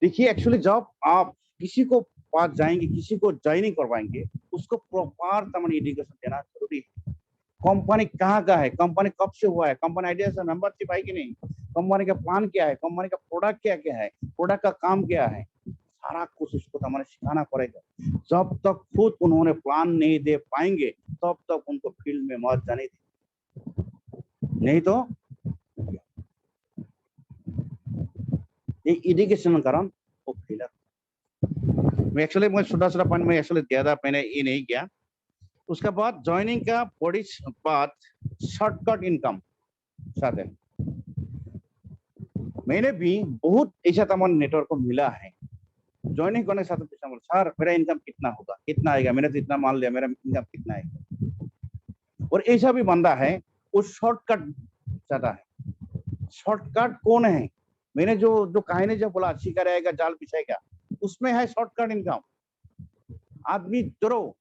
देखिए एक्चुअली जब आप किसी को पास जाएंगे, किसी को ज्वाइनिंग करवाएंगे, उसको प्रॉपर तमाम एजुकेशन देना जरूरी है। कंपनी कहाँ का है, कंपनी कब से हुआ है, कंपनी आइडिया से मेंबरशिप है कि नहीं, कंपनी का प्लान क्या है, कंपनी का प्रोडक्ट क्या क्या है, प्रोडक्ट का काम क्या है, सारा कुछ उसको हमारे सिखाना पड़ेगा। जब तक खुद उन्होंने प्लान नहीं दे पाएंगे तब तक उनको फील्ड में मत जाने दें, नहीं तो ये एजुकेशन कारण वो फेलर। मैं एक्चुअली मैं छोटा पॉइंट में एक्चुअली ज्यादा मैंने ये नहीं किया। उसके बाद ज्वाइनिंग का बड़ी बात, शॉर्टकट इनकम साधन। मैंने भी बहुत ऐसा तमाम नेटवर्क को मिला है, ज्वाइनिंग करने के साथ सर मेरा इनकम कितना होगा, कितना आएगा, मैंने तो इतना मान लिया, मेरा इनकम कितना आएगा। और ऐसा भी बंदा है वो शॉर्टकट चाहता है। शॉर्टकट कौन है? मैंने जो कहानी जो बोला, शिकार आएगा जाल बिछाएगा, उसमें है शॉर्टकट इनकम। आदमी जोड़ो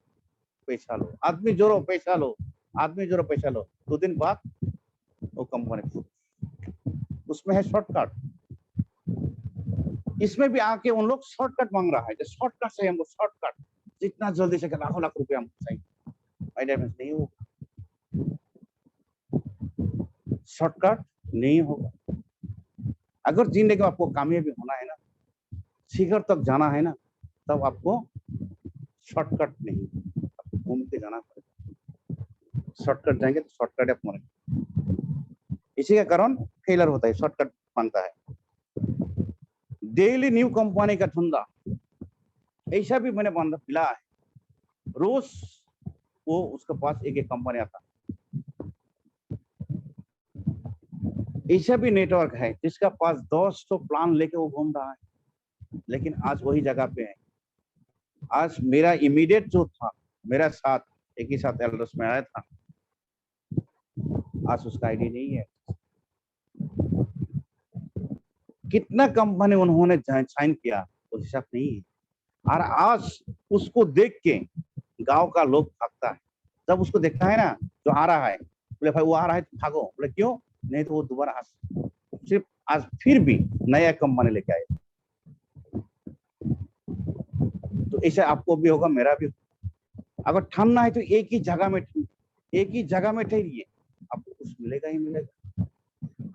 पैसा लो, आदमी जोड़ो पैसा लो, आदमी जोड़ो पैसा लो, 2 दिन बाद वो कंपनी, उसमें है शॉर्टकट। इसमें भी आके उन लोग शॉर्टकट मांग रहा है, जो शॉर्टकट से हमको शॉर्टकट, जितना जल्दी से लाखों लाख रुपया हमको चाहिए, आइडिया नहीं होगा, शॉर्टकट नहीं होगा। अगर जिंदगी में आपको कामयाबी होना है ना, शिखर तक जाना है ना, तब आपको शॉर्टकट नहीं, आपको घूम के जाना पड़ेगा। शॉर्टकट जाएंगे तो शॉर्टकट आप मरेंगे, इसी के कारण फेलर होता है, शॉर्टकट बनता है। डेली न्यू कंपनी का धंधा, ऐसा भी मैंने बंदा मिला है, रोज वो उसके पास एक कंपनी आता। ऐसा भी नेटवर्क है जिसका पास 200 प्लान लेके वो घूम रहा है, लेकिन आज वही जगह पे है। आज मेरा इमीडिएट जो था, मेरा साथ एक ही साथ एल्डर्स में आया था, आज उसका आईडी नहीं है। कितना कंपनी उन्होंने साइन किया वो हिसाब नहीं है। और आज उसको देख के गांव का लोग भागता है। जब उसको देखता है ना जो आ रहा है, बोले भाई वो आ रहा है तो भागो, बोले क्यों, नहीं तो वो दोबारा आज सिर्फ आज फिर भी नया कंपनी लेके आए। तो ऐसा आपको भी होगा, मेरा भी होगा। अगर ठहरना है तो एक ही जगह में ठहरिए, आपको कुछ मिलेगा ही मिलेगा।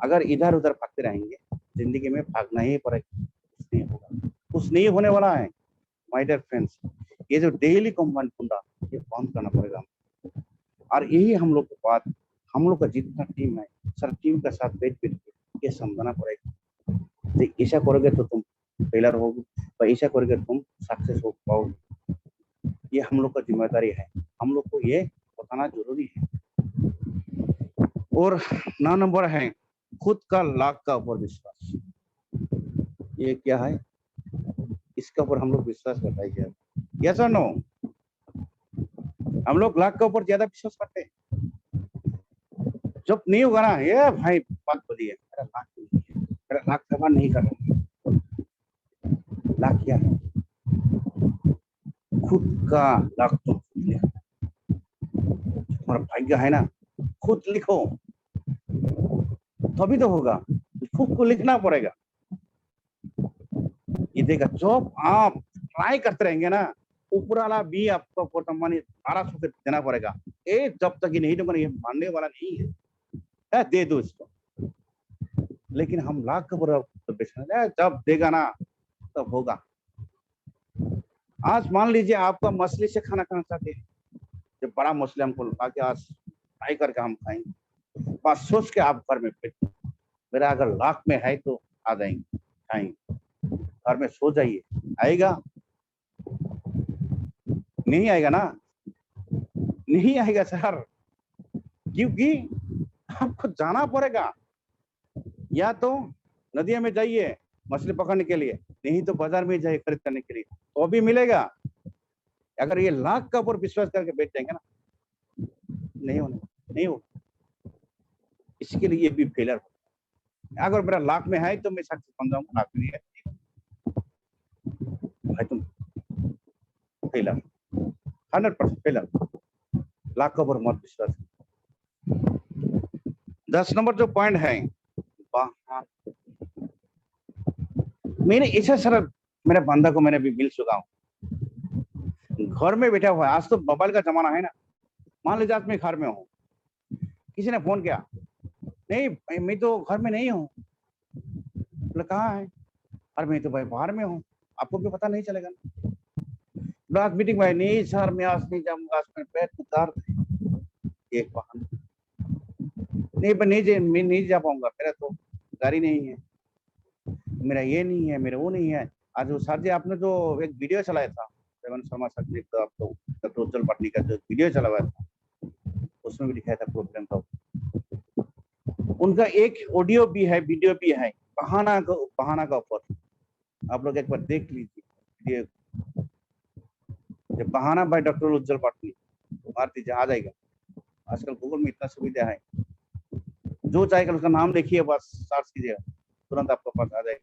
अगर इधर उधर भागते रहेंगे जिंदगी में भागना ही पड़ेगा, कुछ नहीं होगा, कुछ नहीं होने वाला है। माय डियर फ्रेंड्स, ये जो डेली कंपाउंड धंधा ये बंद करना पड़ेगा। और यही हम लोग की बात, हम लोग का जितना टीम है सर, टीम के साथ बैठ के ये समझाना पड़ेगा। तो ऐसा करोगे तो तुम फेलर होगे, और ऐसा करोगे तुम सक्सेस हो पाओगे। ये हम लोग का जिम्मेदारी है, हम लोग को ये बताना जरूरी है। और 9 नंबर है खुद का लाख का ऊपर विश्वास। ये क्या है, इसके ऊपर हम लोग विश्वास बताइए, यस और नो? हम लोग लाख के ऊपर ज्यादा विश्वास करते हैं। जब नहीं होगा ना, ये भाई बात बोलिए, मेरा लाख नहीं है, मेरा लाख सवाल नहीं कर रहा। लाख क्या है, खुद का लाख तो तुम्हारा भाग्य है ना, खुद लिखो तभी तो होगा, खुद को लिखना पड़ेगा। ये देखा, जब आप ट्राई करते रहेंगे ना, ऊपर वाला भी आपको कंपनी 1200 के देना पड़ेगा। ए जब तक ये नहीं दूंगा, ये मानने वाला नहीं है, दे दो इसको। लेकिन हम लाख के ऊपर बेचना, जब देगा ना तब होगा। आज मान लीजिए आपका मछली से खाना खाना चाहते हैं, जो बड़ा मछली हमको आके आज फ्राई करके हम खाएंगे, बस सोच के आप घर में मेरा अगर लाख में है तो आ जाएंगे खाएंगे, घर में सो जाइए, आएगा नहीं आएगा ना, नहीं आएगा सर, क्योंकि आपको जाना पड़ेगा। या तो नदियों में जाइए मछली पकड़ने के लिए, नहीं तो बाजार में जाइए खरीद करने के लिए, तो भी मिलेगा। अगर ये लाख का ऊपर विश्वास करके बैठ जाएंगे ना, नहीं होने, नहीं हो। इसके लिए भी फेलर। अगर मेरा लाख में है तो मैं सक्सेस बन जाऊंगा, लाख में नहीं है भाई तुम फेलर, 100% फेलर। लाख का ऊपर मत विश्वास। 10 नंबर जो पॉइंट है, मैंने ऐसा सर मेरे बंदा को मैंने भी मिल चुका हूँ, घर में बैठा हुआ है। आज तो मोबाइल का जमाना है ना, मान लीजिए आज मैं घर में हूँ, किसी ने फोन किया, नहीं मैं तो घर में नहीं हूँ, बोले कहाँ है, अरे मैं तो भाई बाहर में हूँ, आपको भी पता नहीं चलेगा ना। आज मीटिंग में, नहीं सर मैं आज नहीं जाऊंगा, आज मेरे पैर तो दर्द, एक बहाना, मैं नहीं जा पाऊंगा, मेरा तो गाड़ी नहीं है, मेरा ये नहीं है, मेरा वो नहीं है। आज वो सर जी आपने जो एक वीडियो चलाया था, रेवंत शर्मा सर जी का, आपको डॉक्टर उज्जवल पाटनी का जो वीडियो चलाया था, उसमें भी दिखाया था प्रॉब्लम था। उनका एक ऑडियो भी है, वीडियो भी है, बहाना का ऊपर, आप लोग एक बार देख लीजिए। ये बहाना बाय डॉक्टर उज्जवल पाटनी, मार दीजिए आ जाएगा। आजकल गूगल में इतना सुविधा है, जो चाहेगा उसका नाम लिखिए, बस सर्च कीजिए, तुरंत आपको पास आ जाएगा।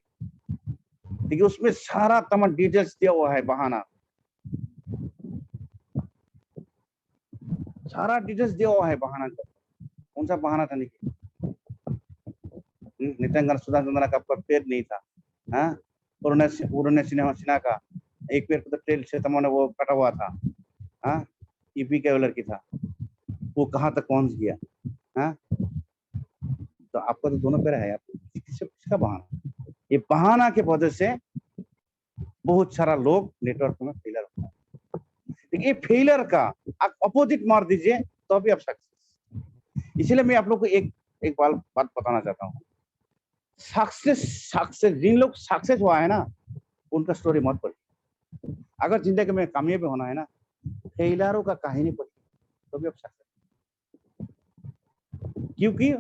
देखिए उसमें सारा तमाम डिटेल्स दिया हुआ है, बहाना सारा डिटेल्स दिया हुआ है बहाना का। कौन सा बहाना था देखिए, नितिन सुधा चंद्रा का पैर नहीं था, हाँ, पुराने सिन्हा का एक पैर तो ट्रेल से तमोने वो कटा हुआ था, हाँ, ईपी के लड़की था, वो कहाँ तक पहुंच गया, हाँ। तो आपका तो दोनों पैर है, आपको किसका बहाना? ये बहाना के वजह से बहुत सारा लोग नेटवर्क में फेलर होता है। देखिए फेलर का आप अपोजिट मार दीजिए तो भी आप सक्सेस। इसलिए मैं आप लोग को एक बात बताना चाहता हूँ, सक्सेस जिन लोग सक्सेस हुआ है ना, उनका स्टोरी मत पढ़िए। अगर जिंदगी में कामयाबी होना है ना, फेलरों का कहानी पढ़िए तो भी आप सक्सेस, क्योंकि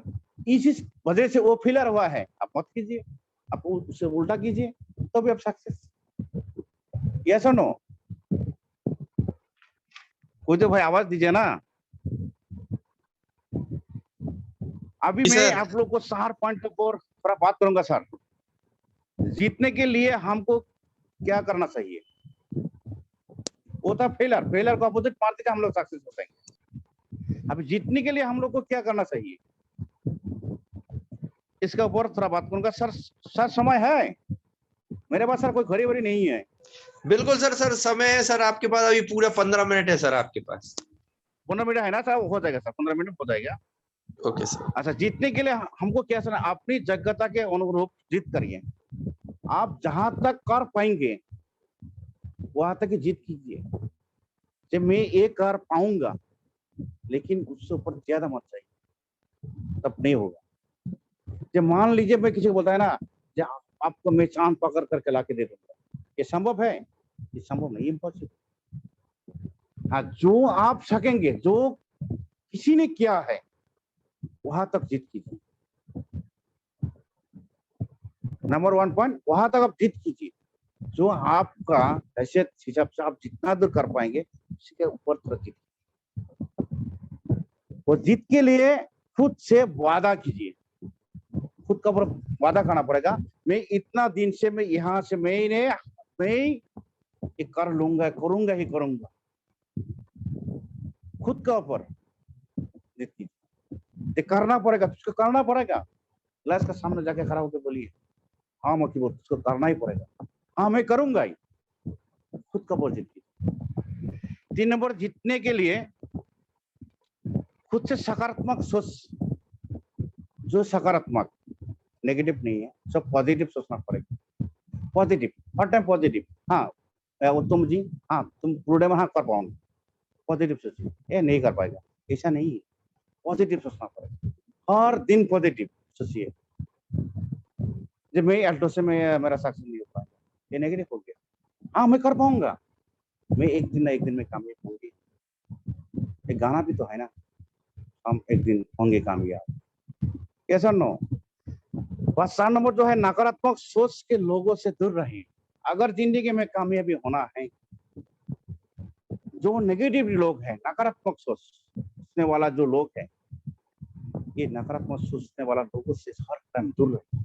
इसी वजह से वो फेलर हुआ है। आप मत कीजिए, आप उससे उल्टा कीजिए तो भी आप सक्सेस। यस और नो? कोई तो भाई आवाज दीजिए ना। अभी मैं सर आप लोग को 4 पॉइंट के ऊपर थोड़ा बात करूंगा सर। जीतने के लिए हमको क्या करना चाहिए? वो था फेलर, फेलर को अपोजिट मार देकर हम लोग सक्सेस हो जाएंगे। अब जीतने के लिए हम लोग को क्या करना चाहिए, इसका ऊपर थोड़ा बात करूंगा। सर समय है मेरे पास, सर कोई घड़ी वड़ी नहीं है। बिल्कुल सर, समय है सर आपके पास, अभी पूरा 15 मिनट है सर आपके पास। 15 मिनट है ना सर? हो जाएगा सर, 15 मिनट हो जाएगा। Okay sir. अच्छा, जीतने के लिए हमको क्या करना, अपनी योग्यता के अनुरूप जीत करिए। आप जहां तक कर पाएंगे वहां तक ही जीत कीजिए। जब मैं ये कर पाऊंगा लेकिन उससे ऊपर ज्यादा मत चाहिए, तब नहीं होगा। जब मान लीजिए मैं किसी को बोलता है ना, जब आपको मैं चांद पकड़ करके ला के दे दूंगा, ये संभव है? ये संभव नहीं, इम्पॉसिबल। हाँ, जो आप सकेंगे, जो किसी ने किया है वहां तक जीत कीजिए। नंबर 1 पॉइंट, वहां तक आप जीत कीजिए। जो आपका हैसियत हिसाब से आप जितना दूर कर पाएंगे उसके ऊपर थोड़ा जीत। वो जीत के लिए खुद से वादा कीजिए, खुद का वादा करना पड़ेगा। मैं इतना दिन से मैं यहाँ से मैं ये कर लूंगा, करूंगा ही करूंगा। खुद का ऊपर जीत कीजिए, ये करना पड़ेगा, उसको करना पड़ेगा। ग्लास का सामने जाके खड़ा होकर बोलिए, हाँ मोती बोल, उसको करना ही पड़ेगा, हाँ मैं करूंगा ही। खुद का बोल जीत कीजिए। 3 नंबर, जीतने के लिए खुद से सकारात्मक सोच, जो सकारात्मक, नेगेटिव नहीं है, सब पॉजिटिव सोचना पड़ेगा। पॉजिटिव, हर टाइम पॉजिटिव। हाँ तुम जी, हाँ तुम प्रोग्राम हाँ कर पाओगे, पॉजिटिव सोचिए। ये नहीं कर पाएगा, ऐसा नहीं है, पॉजिटिव सोचना पड़ेगा। हर दिन पॉजिटिव सोचिए। जब मैं अल्टो से मैं मेरा सक्सेस नहीं हो पाया, ये नेगेटिव हो गया। हाँ मैं कर पाऊंगा, मैं एक दिन ना एक दिन में कामयाब होंगी। एक गाना भी तो है ना, हम एक दिन होंगे कामयाब। कैसा नो? बस 4 नंबर जो है, नकारात्मक सोच के लोगों से दूर रहें। अगर जिंदगी में कामयाबी होना है, जो नेगेटिव लोग हैं, नकारात्मक सोचने वाला जो लोग है, ये नकारात्मक सोचने वाला लोगों से हर टाइम दूर रहे,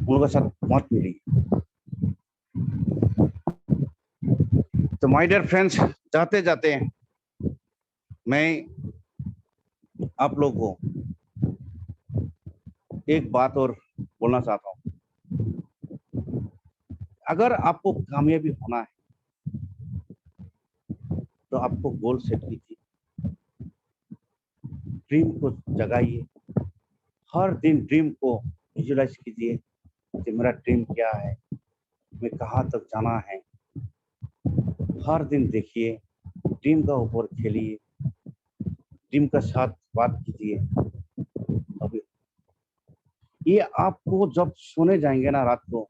उनके साथ मत मिलिए। तो माय डियर फ्रेंड्स, जाते जाते मैं आप लोग को एक बात और बोलना चाहता हूं। अगर आपको कामयाबी होना है तो आपको गोल सेट कीजिए, ड्रीम को जगाइए। हर दिन ड्रीम को विजुलाइज कीजिए कि मेरा ड्रीम क्या है, मैं कहाँ तक जाना है। हर दिन देखिए, ड्रीम का ऊपर खेलिए, ड्रीम का साथ बात कीजिए। अभी ये आपको जब सोने जाएंगे ना रात को,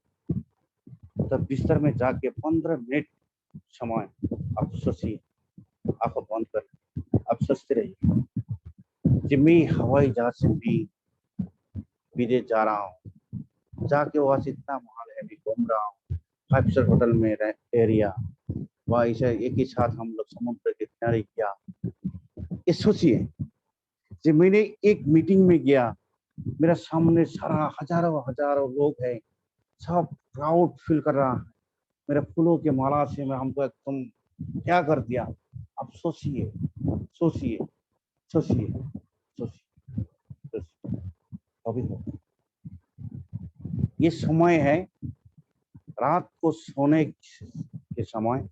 तब बिस्तर में जाके 15 मिनट समय आप सोचिए, आंखों बंद कर आप सोचते रहिए, कि मैं हवाई जहाज से भी विदेश जा रहा हूँ, जाके वहां से इतना महल है, मैं घूम रहा हूँ, 5 स्टार होटल में एरिया, वहाँ ऐसे एक ही साथ हम लोग समुद्र के किनारे किया। ये सोचिए, जब मैंने एक मीटिंग में गया, मेरा सामने सारा हजारों हजारों लोग हैं, सब प्राउड फील कर रहा है, मेरे फूलों के माला से मैं हमको एकदम क्या कर दिया। अब सोचिए, सोचिए, सोचिए, सोचिए, सोचिए। अभी ये समय है, रात को सोने के समय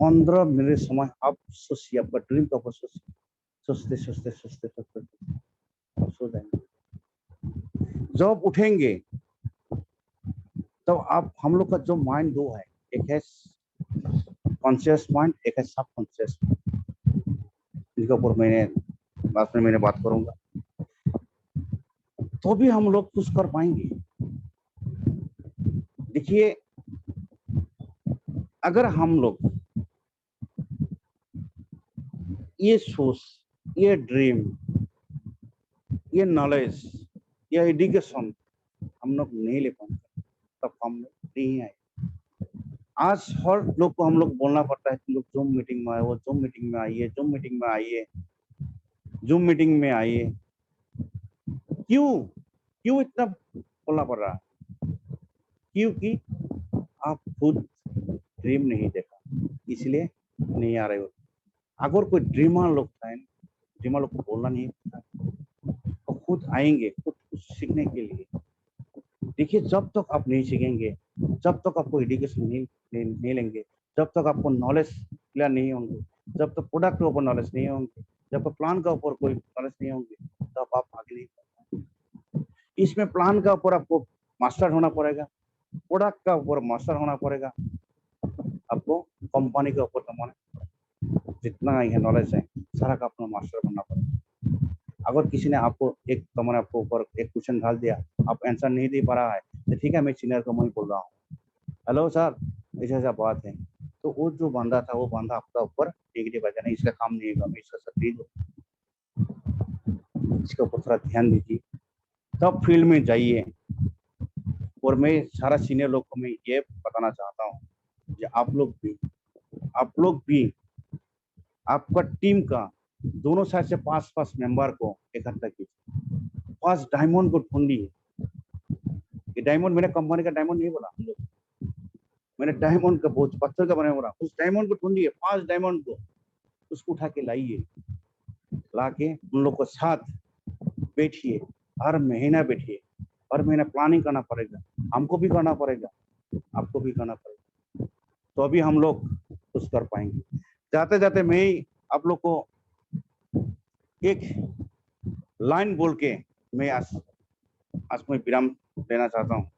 15 मिनट समय आप सोचिए, आपका ड्रीम का ऊपर सोचिए। सोचते सोचते सोचते सोचते आप सो जाएंगे। जब उठेंगे तो आप, हम लोग का जो माइंड दो है, एक है कॉन्शियस माइंड, एक है सब कॉन्शियस माइंड। इनके ऊपर मैंने बात करूंगा, तो भी हम लोग कुछ कर पाएंगे। देखिए, अगर हम लोग ये सोच, ये ड्रीम, ये नॉलेज, ये एजुकेशन हम लोग नहीं ले पाएंगे, तब हम नहीं आए। आज हर लोग को हम लोग बोलना पड़ता है कि लोग जूम मीटिंग में आए, वो जूम मीटिंग में आइए, जूम मीटिंग में आइए, जूम मीटिंग में आइए। क्यों क्यों इतना बोलना पड़ रहा है? क्योंकि आप खुद ड्रीम नहीं देखा, इसलिए नहीं आ रहे हो। अगर कोई ड्रीमर लोग था, ड्रीमर लोग को बोलना नहीं था, तो खुद आएंगे खुद कुछ सीखने के लिए। देखिए, जब तक आप नहीं सीखेंगे, जब तक आपको एजुकेशन नहीं लेंगे, जब तक आपको नॉलेज क्लियर नहीं होंगे, जब तक प्रोडक्ट के ऊपर नॉलेज नहीं होंगे, जब तक प्लान का ऊपर कोई नॉलेज नहीं होंगे, तब आप आगे नहीं बढ़ पाएंगे। इसमें प्लान का ऊपर आपको मास्टर होना पड़ेगा, प्रोडक्ट का ऊपर मास्टर होना पड़ेगा, आपको कंपनी के ऊपर जितना ये नॉलेज है सारा का अपना मास्टर बनना पड़ेगा। अगर किसी ने आपको एक आपको ऊपर एक क्वेश्चन डाल दिया, आप आंसर नहीं दे पा रहा है, तो ठीक है, मैं सीनियर को मैं बोल रहा हूँ, हेलो सर, ऐसा बात है, तो वो जो बंदा था वो बंदा आपका ऊपर नेगेटिव आ नहीं, इसका काम नहीं होगा, मैं इसका सर दे दो, इसके ऊपर थोड़ा ध्यान दीजिए, तब फील्ड में जाइए। और मैं सारा सीनियर लोग को मैं ये बताना चाहता हूँ कि आप लोग भी आपका टीम का दोनों साइड से 5 मेंबर को इकट्ठा कीजिए, 5 डायमंड को ढूंढिए। ये डायमंड मैंने कंपनी का डायमंड नहीं बोला, मैंने डायमंड का बहुत पत्थर का बना बोला, उस डायमंड को ढूंढिए, 5 डायमंड को उसको उठा के लाइए, लाके उन लोग को साथ बैठिए, हर महीना बैठिए, हर महीना प्लानिंग करना पड़ेगा, हमको भी करना पड़ेगा, आपको भी करना पड़ेगा, तो अभी हम लोग कुछ कर पाएंगे। जाते जाते मैं आप लोग को एक लाइन बोल के मैं आज मैं विराम देना चाहता हूँ।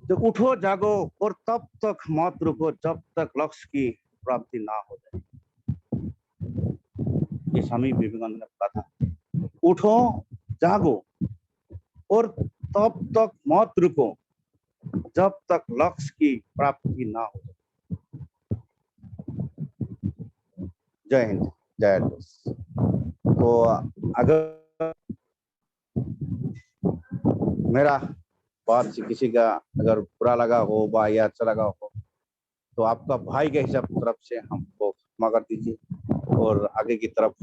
तो उठो जागो और तब तक मत रुको जब तक लक्ष्य की प्राप्ति ना हो जाए। ये स्वामी विवेकानंद ने कहा था, उठो जागो और तब तक मत रुको जब तक लक्ष्य की प्राप्ति ना हो जाए। जय हिंद, जय दोस्त। तो अगर मेरा बात से किसी का अगर बुरा लगा हो या अच्छा लगा हो, तो आपका भाई के हिसाब तरफ से हमको क्षमा कर दीजिए और आगे की तरफ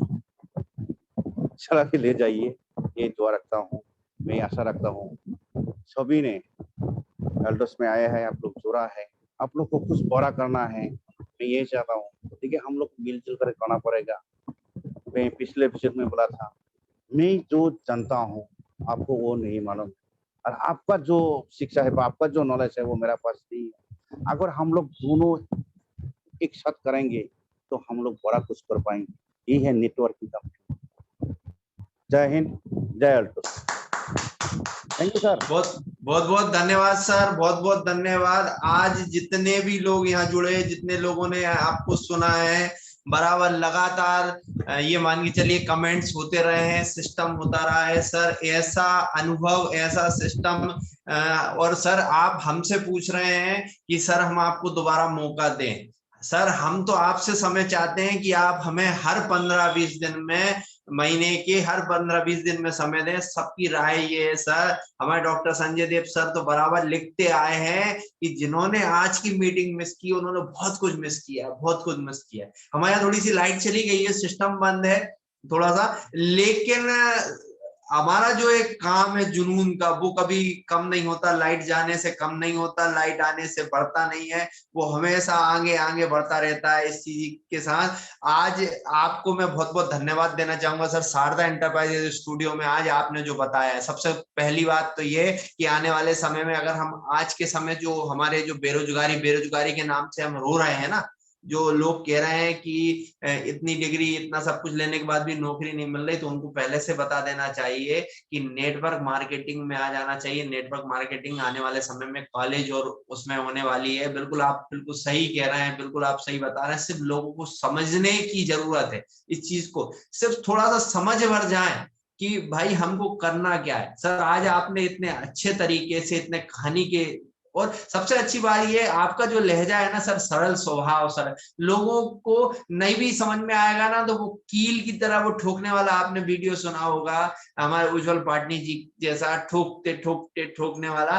चला के ले जाइए, ये दुआ रखता हूँ। मैं आशा रखता हूँ सभी ने एल्डोस में आया है, आप लोग जुड़ा है, आप लोग को कुछ बड़ा करना है, मैं ये चाहता हूँ। ठीक है, हम लोग मिलजुल कर करना पड़ेगा। मैं पिछले एपिसोड में बोला था, मैं जो जानता हूँ आपको वो नहीं मालूम, और आपका जो शिक्षा है, आपका जो नॉलेज है वो मेरा पास नहीं है। अगर हम लोग दोनों एक साथ करेंगे तो हम लोग बड़ा कुछ कर पाएंगे। ये है नेटवर्किंग का। जय हिंद, जय अल्टोस। Thank you sir. बहुत बहुत धन्यवाद सर, बहुत बहुत धन्यवाद। आज जितने भी लोग यहाँ जुड़े, जितने लोगों ने आपको सुना है, बराबर लगातार ये मान के चलिए कमेंट्स होते रहे हैं, सिस्टम होता रहा है सर, ऐसा अनुभव, ऐसा सिस्टम। और सर आप हमसे पूछ रहे हैं कि सर हम आपको दोबारा मौका दें। सर हम तो आपसे समय चाहते हैं कि आप हमें हर 15-20 दिन में, महीने के हर 15-20 दिन में समय दें। सबकी राय ये है सर, हमारे डॉक्टर संजय देव सर तो बराबर लिखते आए हैं कि जिन्होंने आज की मीटिंग मिस की उन्होंने बहुत कुछ मिस किया, बहुत कुछ मिस किया। हमारे यहाँ थोड़ी सी लाइट चली गई है, सिस्टम बंद है थोड़ा सा, लेकिन हमारा जो एक काम है जुनून का, वो कभी कम नहीं होता, लाइट जाने से कम नहीं होता, लाइट आने से बढ़ता नहीं है, वो हमेशा आगे आगे बढ़ता रहता है इस चीज के साथ। आज आपको मैं बहुत बहुत धन्यवाद देना चाहूंगा सर, शारदा एंटरप्राइजेज स्टूडियो में आज आपने जो बताया है। सबसे पहली बात तो ये कि आने वाले समय में अगर हम आज के समय जो हमारे जो बेरोजगारी के नाम से हम रो रहे हैं ना, जो लोग कह रहे हैं कि इतनी डिग्री इतना सब कुछ लेने के बाद भी नौकरी नहीं मिल रही, तो उनको पहले से बता देना चाहिए कि नेटवर्क मार्केटिंग में आ जाना चाहिए। नेटवर्क मार्केटिंग आने वाले समय में कॉलेज और उसमें होने वाली है। बिल्कुल आप बिल्कुल सही कह रहे हैं, बिल्कुल आप सही बता रहे हैं। सिर्फ लोगों को समझने की जरूरत है, इस चीज को सिर्फ थोड़ा सा समझ भर जाए कि भाई हमको करना क्या है। सर आज आपने इतने अच्छे तरीके से, इतने कहानी के, और सबसे अच्छी बात ये आपका जो लहजा है ना सर, सरल स्वभाव, सर लोगों को नहीं भी समझ में आएगा ना तो वो कील की तरह वो ठोकने वाला, आपने वीडियो सुना होगा हमारे उज्जवल पाटनी जी जैसा, ठोकते ठोकते ठोकने वाला।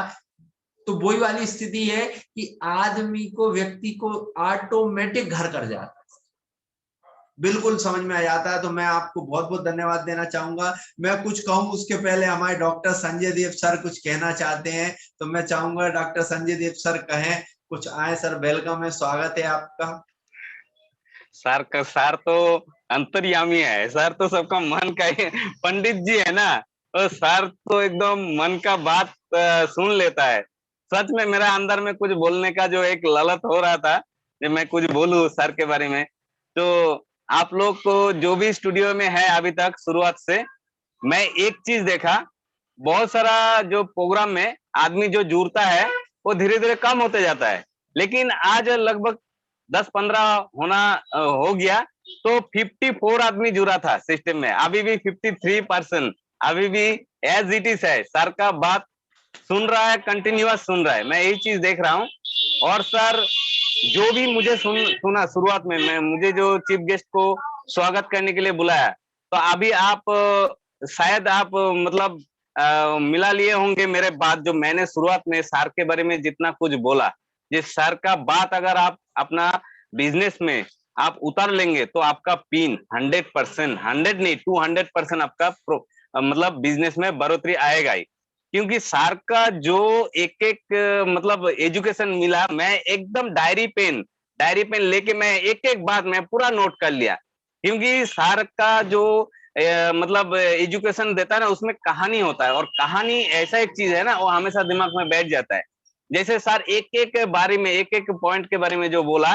तो वही वाली स्थिति है कि आदमी को, व्यक्ति को ऑटोमेटिक घर कर जाता है। बिल्कुल समझ में आ जाता है। तो मैं आपको बहुत बहुत धन्यवाद देना चाहूंगा। मैं कुछ कहूं उसके पहले हमारे डॉक्टर संजय देव सर कुछ कहना चाहते हैं, तो मैं चाहूंगा डॉक्टर संजय देव सर कहें कुछ। आए सर, वेलकम है, स्वागत है आपका। सर तो अंतर्यामी है, सर तो सबका मन का ही पंडित जी है ना, तो सर तो एकदम मन का बात सुन लेता है। सच में मेरा अंदर में कुछ बोलने का जो एक ललत हो रहा था, जब मैं कुछ बोलूं सर के बारे में। तो आप लोग को जो भी स्टूडियो में है अभी तक शुरुआत से, मैं एक चीज देखा, बहुत सारा जो प्रोग्राम में आदमी जो जुड़ता है वो धीरे धीरे कम होते जाता है, लेकिन आज लगभग 10-15 होना हो गया, तो 54 आदमी जुड़ा था सिस्टम में, अभी भी 53% अभी भी एज इट इज है। सर का बात सुन रहा है, कंटिन्यूअस सुन रहा है, मैं यही चीज देख रहा हूँ। और सर जो भी मुझे सुना शुरुआत में, मैं मुझे जो चीफ गेस्ट को स्वागत करने के लिए बुलाया, तो अभी आप शायद आप मतलब मिला लिए होंगे मेरे बात, जो मैंने शुरुआत में सर के बारे में जितना कुछ बोला, जिस सर का बात अगर आप अपना बिजनेस में आप उतार लेंगे तो आपका पिन 100%, 100 नहीं 200% आपका मतलब बिजनेस में बढ़ोतरी आएगा ही। क्योंकि सर का जो एक एक मतलब एजुकेशन मिला, मैं एकदम डायरी पेन लेके मैं एक एक बात मैं पूरा नोट कर लिया। क्योंकि सर का जो मतलब एजुकेशन देता है ना, उसमें कहानी होता है, और कहानी ऐसा एक चीज है ना, वो हमेशा दिमाग में बैठ जाता है। जैसे सर एक एक बारे में, एक एक पॉइंट के बारे में जो बोला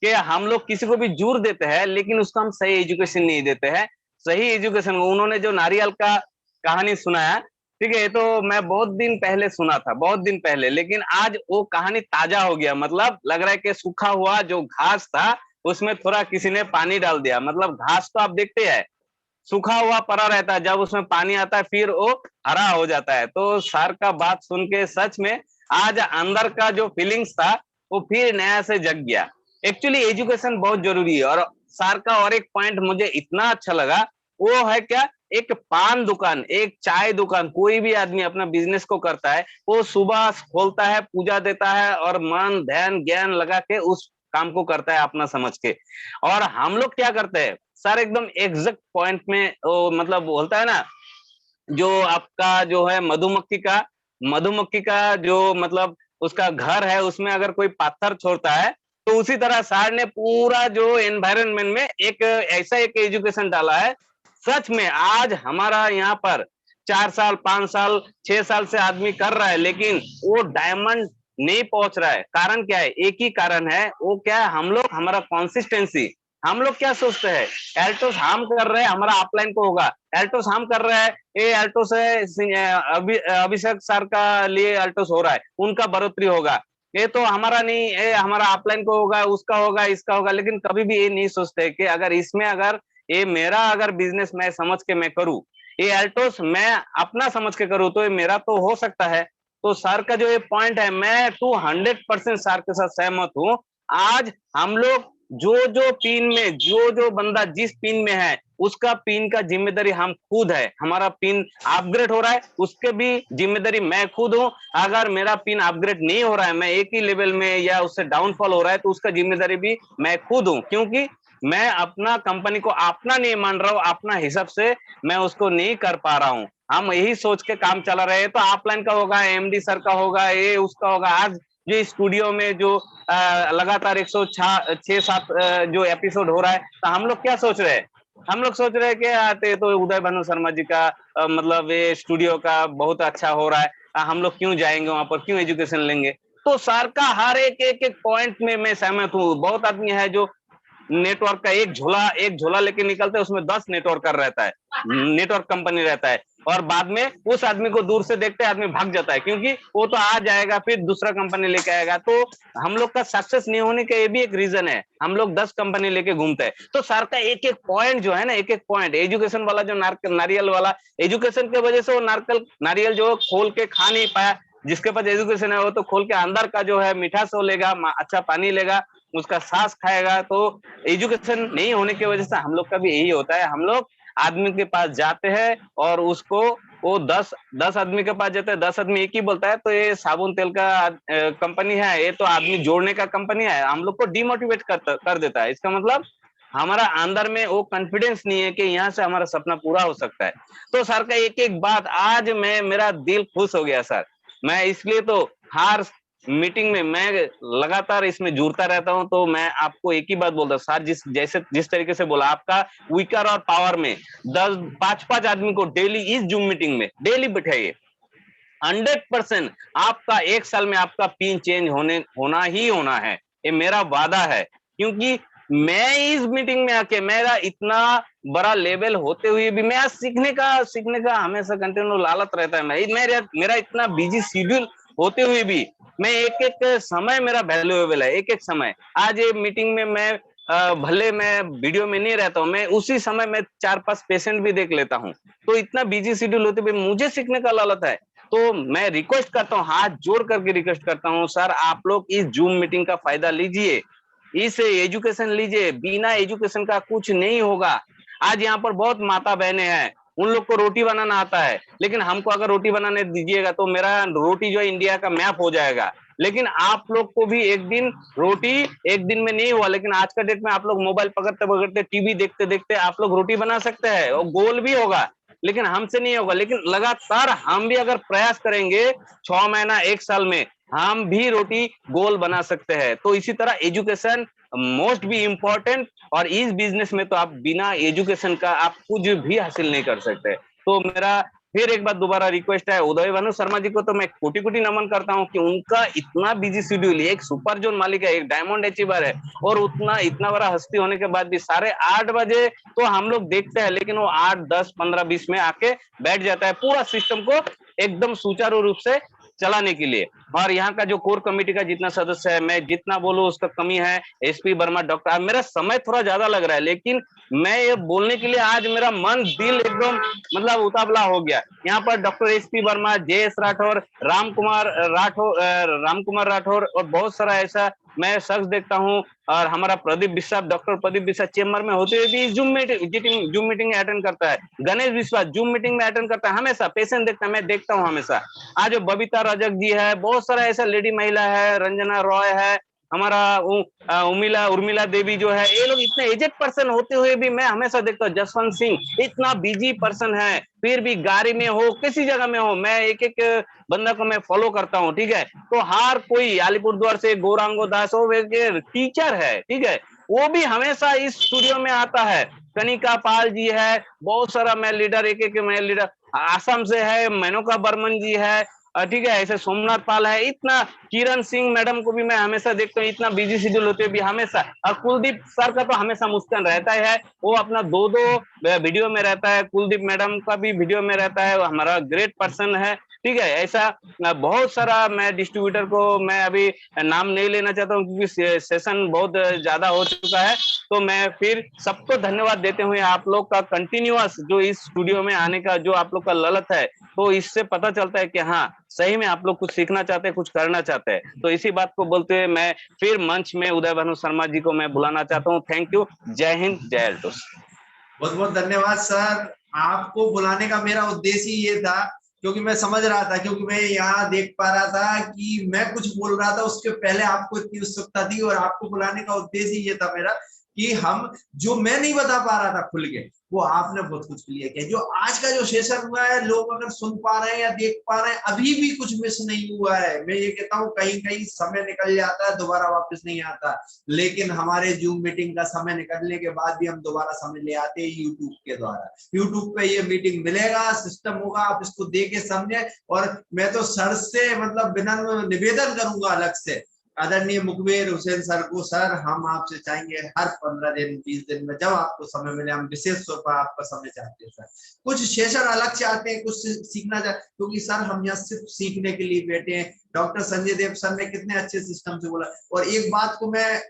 कि हम लोग किसी को भी जोर देते हैं, लेकिन उसको हम सही एजुकेशन नहीं देते हैं। सही एजुकेशन, उन्होंने जो नारियल का कहानी सुनाया, ठीक है, ये तो मैं बहुत दिन पहले सुना था, बहुत दिन पहले, लेकिन आज वो कहानी ताजा हो गया। मतलब लग रहा है कि सूखा हुआ जो घास था उसमें थोड़ा किसी ने पानी डाल दिया। मतलब घास तो आप देखते हैं सूखा हुआ पड़ा रहता है, जब उसमें पानी आता है फिर वो हरा हो जाता है। तो सर का बात सुन के सच में आज अंदर का जो फीलिंग्स था वो फिर नया से जग गया। एक्चुअली एजुकेशन बहुत जरूरी है। और सर का और एक पॉइंट मुझे इतना अच्छा लगा, वो है क्या, एक पान दुकान, एक चाय दुकान, कोई भी आदमी अपना बिजनेस को करता है, वो सुबह खोलता है, पूजा देता है और मन ध्यान ज्ञान लगा के उस काम को करता है अपना समझ के। और हम लोग क्या करते हैं सर, एकदम एग्जैक्ट पॉइंट में वो मतलब बोलता है ना, जो आपका जो है मधुमक्खी का जो मतलब उसका घर है, उसमें अगर कोई पत्थर छोड़ता है, तो उसी तरह सर ने पूरा जो एनवायरनमेंट में एक ऐसा एक एजुकेशन डाला है। सच में आज हमारा यहाँ पर 4 साल 5 साल 6 साल से आदमी कर रहा है, लेकिन वो डायमंड नहीं पहुंच रहा है। कारण क्या है, एक ही कारण है, वो क्या है, हम लोग, हमारा कंसिस्टेंसी। हम लोग क्या सोचते हैं, एल्टोस हम कर रहे हैं हमारा अपलाइन को होगा, एल्टोस हम कर रहे हैं, ये एल्टोस है अभिषेक सर का लिए एल्टोस हो रहा है, उनका बढ़ोतरी होगा, ये तो हमारा नहीं, ये हमारा अपलाइन को होगा, उसका होगा, इसका होगा। लेकिन कभी भी ये नहीं सोचते कि अगर इसमें अगर ये मेरा अगर बिजनेस मैं समझ के मैं करूं, ये एल्टोस मैं अपना समझ के करूं, तो ये मेरा तो हो सकता है। तो सर का जो ये पॉइंट है, मैं 200% सर के साथ सहमत हूं। आज हम लोग जो जो पिन में, जो जो बंदा जिस पिन में है, उसका पिन का जिम्मेदारी हम खुद है। हमारा पिन अपग्रेड हो रहा है, उसके भी जिम्मेदारी मैं खुद हूं। अगर मेरा पिन अपग्रेड नहीं हो रहा है, मैं एक ही लेवल में या उससे डाउनफॉल हो रहा है, तो उसका जिम्मेदारी भी मैं खुद हूं। क्योंकि मैं अपना कंपनी को अपना नहीं मान रहा हूं, अपना हिसाब से मैं उसको नहीं कर पा रहा हूं। हम यही सोच के काम चला रहे हैं, तो ऑफलाइन का होगा, एमडी सर का होगा, ये उसका होगा। आज जो स्टूडियो में जो लगातार 106-7 जो एपिसोड हो रहा है, तो हम लोग क्या सोच रहे हैं, हम लोग सोच रहे हैं कि आते तो उदय भानु शर्मा जी का मतलब ये स्टूडियो का बहुत अच्छा हो रहा है, हम लोग क्यों जाएंगे वहां पर, क्यों एजुकेशन लेंगे। तो सर का हर एक एक एक पॉइंट में मैं सहमत हूँ। बहुत आदमी है जो नेटवर्क का एक झोला लेके निकलते हैं, उसमें 10 नेटवर्कर रहता है, नेटवर्क कंपनी रहता है, और बाद में उस आदमी को दूर से देखते आदमी भाग जाता है, क्योंकि वो तो आ जाएगा फिर दूसरा कंपनी लेके आएगा। तो हम लोग का सक्सेस नहीं होने का ये भी एक रीजन है, हम लोग 10 कंपनी लेके घूमते हैं। तो सर का एक एक पॉइंट जो है ना, एक एक पॉइंट एजुकेशन वाला, जो नारियल वाला, एजुकेशन की वजह से वो नारियल जो खोल के खा नहीं पाया, जिसके पास एजुकेशन है वो तो खोल के अंदर का जो है मीठा सो लेगा, अच्छा पानी लेगा, उसका सांस खाएगा। तो एजुकेशन नहीं होने की वजह से हम लोग का भी यही होता है, हम लोग आदमी के पास जाते हैं और उसको वो 10 आदमी के पास जाते हैं, 10 आदमी एक ही बोलता है तो ये साबुन तेल का कंपनी है, ये तो आदमी जोड़ने का कंपनी है, हम लोग को डिमोटिवेट कर देता है। इसका मतलब हमारा अंदर में वो कॉन्फिडेंस नहीं है कि यहाँ से हमारा सपना पूरा हो सकता है। तो सर का एक एक बात आज मेरा दिल खुश हो गया सर। मैं इसलिए तो हर मीटिंग में मैं लगातार इसमें जुड़ता रहता हूँ। तो मैं आपको एक ही बात बोलता हूँ सर, जिस तरीके से बोला आपका वीकर और पावर में 5 आदमी को डेली इस जूम मीटिंग में डेली बिठाइए। 100% आपका 1 साल में आपका पिन चेंज होना ही होना है, ये मेरा वादा है। क्योंकि मैं इस मीटिंग में आके मेरा इतना बड़ा लेवल होते हुए भी मैं सीखने का हमेशा कंटिन्यू लालच रहता है। मेरा इतना बिजी शेड्यूल होते हुए भी मैं एक समय मेरा वैल्यूएबल है, एक समय। आज ये मीटिंग में मैं भले मैं वीडियो में नहीं रहता हूँ, मैं उसी समय में 4-5 पेशेंट भी देख लेता हूँ। तो इतना बिजी शेड्यूल होते हुए मुझे सीखने का लालच है। तो मैं रिक्वेस्ट करता हूँ, हाथ जोड़ करके रिक्वेस्ट करता हूँ सर, आप लोग इस जूम मीटिंग का फायदा लीजिए, इस एजुकेशन लीजिए। बिना एजुकेशन का कुछ नहीं होगा। आज यहाँ पर बहुत माता बहनें हैं, उन लोग को रोटी बनाना आता है, लेकिन हमको अगर रोटी बनाने दीजिएगा तो मेरा रोटी जो है इंडिया का मैप हो जाएगा। लेकिन आप लोग को भी एक दिन रोटी एक दिन में नहीं हुआ, लेकिन आज का डेट में आप लोग मोबाइल पकड़ते पकड़ते टीवी देखते देखते आप लोग रोटी बना सकते हैं और गोल भी होगा। लेकिन हमसे नहीं होगा। लेकिन लगातार हम भी अगर प्रयास करेंगे 6 महीना 1 साल में हम भी रोटी गोल बना सकते हैं। तो इसी तरह एजुकेशन मोस्ट भी इम्पोर्टेंट, और इस बिजनेस में तो आप बिना एजुकेशन का आप कुछ भी हासिल नहीं कर सकते। तो मेरा फिर एक बार दोबारा रिक्वेस्ट है, उदय भानु शर्मा जी को तो मैं कोटि कोटि नमन करता हूँ कि उनका इतना बिजी शेड्यूल, एक सुपर जोन मालिक है, एक डायमंड अचीवर है, और इतना बड़ा हस्ती होने के बाद भी 8:30 बजे तो हम लोग देखते हैं, लेकिन वो 8, 10, 15, 20 में आके बैठ जाता है पूरा सिस्टम को एकदम सुचारू रूप से चलाने के लिए। और यहाँ का जो कोर कमेटी का जितना सदस्य है, मैं जितना बोलूं उसका कमी है। एसपी वर्मा, डॉक्टर, मेरा समय थोड़ा ज्यादा लग रहा है, लेकिन मैं ये बोलने के लिए आज मेरा मन दिल एकदम मतलब उतावला हो गया। यहाँ पर doctor SP Verma, JS Rathore, Ram Kumar Rathore और बहुत सारा ऐसा मैं शख्स देखता हूँ। और हमारा प्रदीप बिस्सा, डॉक्टर प्रदीप बिस्सा चेम्बर में होते हुए भी जूम मीटिंग में अटेंड करता है। गणेश विश्वास जूम मीटिंग में अटेंड करता है, हमेशा पेशेंट देखता है, मैं देखता हूँ हमेशा। आज बबीता रजक जी है, बहुत सारा ऐसा लेडी महिला है, रंजना रॉय है, हमारा उर्मिला देवी जो है, ये लोग इतने एजेड पर्सन होते हुए भी मैं हमेशा देखता हूँ। जसवंत सिंह इतना बिजी पर्सन है, फिर भी गाड़ी में हो किसी जगह में हो, मैं एक एक बंदा को मैं फॉलो करता हूँ। ठीक है, तो हर कोई अलीपुरद्वार से गौरांगो दास हो, टीचर है, ठीक है, वो भी हमेशा इस स्टूडियो में आता है। कनिका पाल जी है, बहुत सारा मैं लीडर, एक मैं लीडर आसाम से है, मेनका बर्मन जी है, ठीक है, ऐसे सोमनाथ पाल है, इतना किरण सिंह मैडम को भी मैं हमेशा देखता हूँ, इतना बिजी शेड्यूल होते भी हमेशा। और कुलदीप सर का तो हमेशा मुस्कान रहता है, वो अपना 2-2 वीडियो में रहता है। कुलदीप मैडम का भी वीडियो में रहता है, वो हमारा ग्रेट पर्सन है। ठीक है, ऐसा बहुत सारा मैं डिस्ट्रीब्यूटर को मैं अभी नाम नहीं लेना चाहता हूँ क्योंकि सेशन बहुत ज्यादा हो चुका है। तो मैं फिर सबको धन्यवाद देते हुए आप लोग का कंटिन्यूअस जो इस स्टूडियो में आने का जो आप लोग का ललत है, तो इससे पता चलता है कि हाँ सही में आप लोग कुछ सीखना चाहते हैं, कुछ करना चाहते हैं। तो इसी बात को बोलते हुए मैं फिर मंच में उदय भानु शर्मा जी को मैं बुलाना चाहता हूँ। थैंक यू, जय हिंद, जय एल्टोस। बहुत बहुत धन्यवाद सर। आपको बुलाने का मेरा उद्देश्य ही ये था, क्योंकि मैं समझ रहा था, क्योंकि मैं यहाँ देख पा रहा था कि मैं कुछ बोल रहा था उसके पहले आपको इतनी उत्सुकता थी, और आपको बुलाने का उद्देश्य ये था मेरा कि हम जो मैं नहीं बता पा रहा था खुल के, वो आपने बहुत कुछ क्लियर किया। जो आज का जो सेशन हुआ है, लोग अगर सुन पा रहे हैं या देख पा रहे हैं, अभी भी कुछ मिस नहीं हुआ है। मैं ये कहता हूँ कहीं कहीं समय निकल जाता है, दोबारा वापस नहीं आता, लेकिन हमारे जूम मीटिंग का समय निकलने के बाद भी हम दोबारा समय ले आते हैं यूट्यूब के द्वारा। यूट्यूब पे ये मीटिंग मिलेगा, सिस्टम होगा, आप इसको देखे समझे। और मैं तो सर से मतलब विनम्र निवेदन करूंगा अलग से, आदरणीय मुखबिर हुसैन सर को, सर हम आपसे चाहेंगे हर 15 दिन 20 दिन में जब आपको समय मिले, हम विशेष तौर पर आपका समय चाहते हैं सर। कुछ सेशन अलग चाहते हैं, कुछ सीखना चाहते, क्योंकि सर हम यहाँ सिर्फ सीखने के लिए बैठे हैं। डॉक्टर संजय देव सर ने कितने अच्छे सिस्टम से बोला। और एक बात को मैं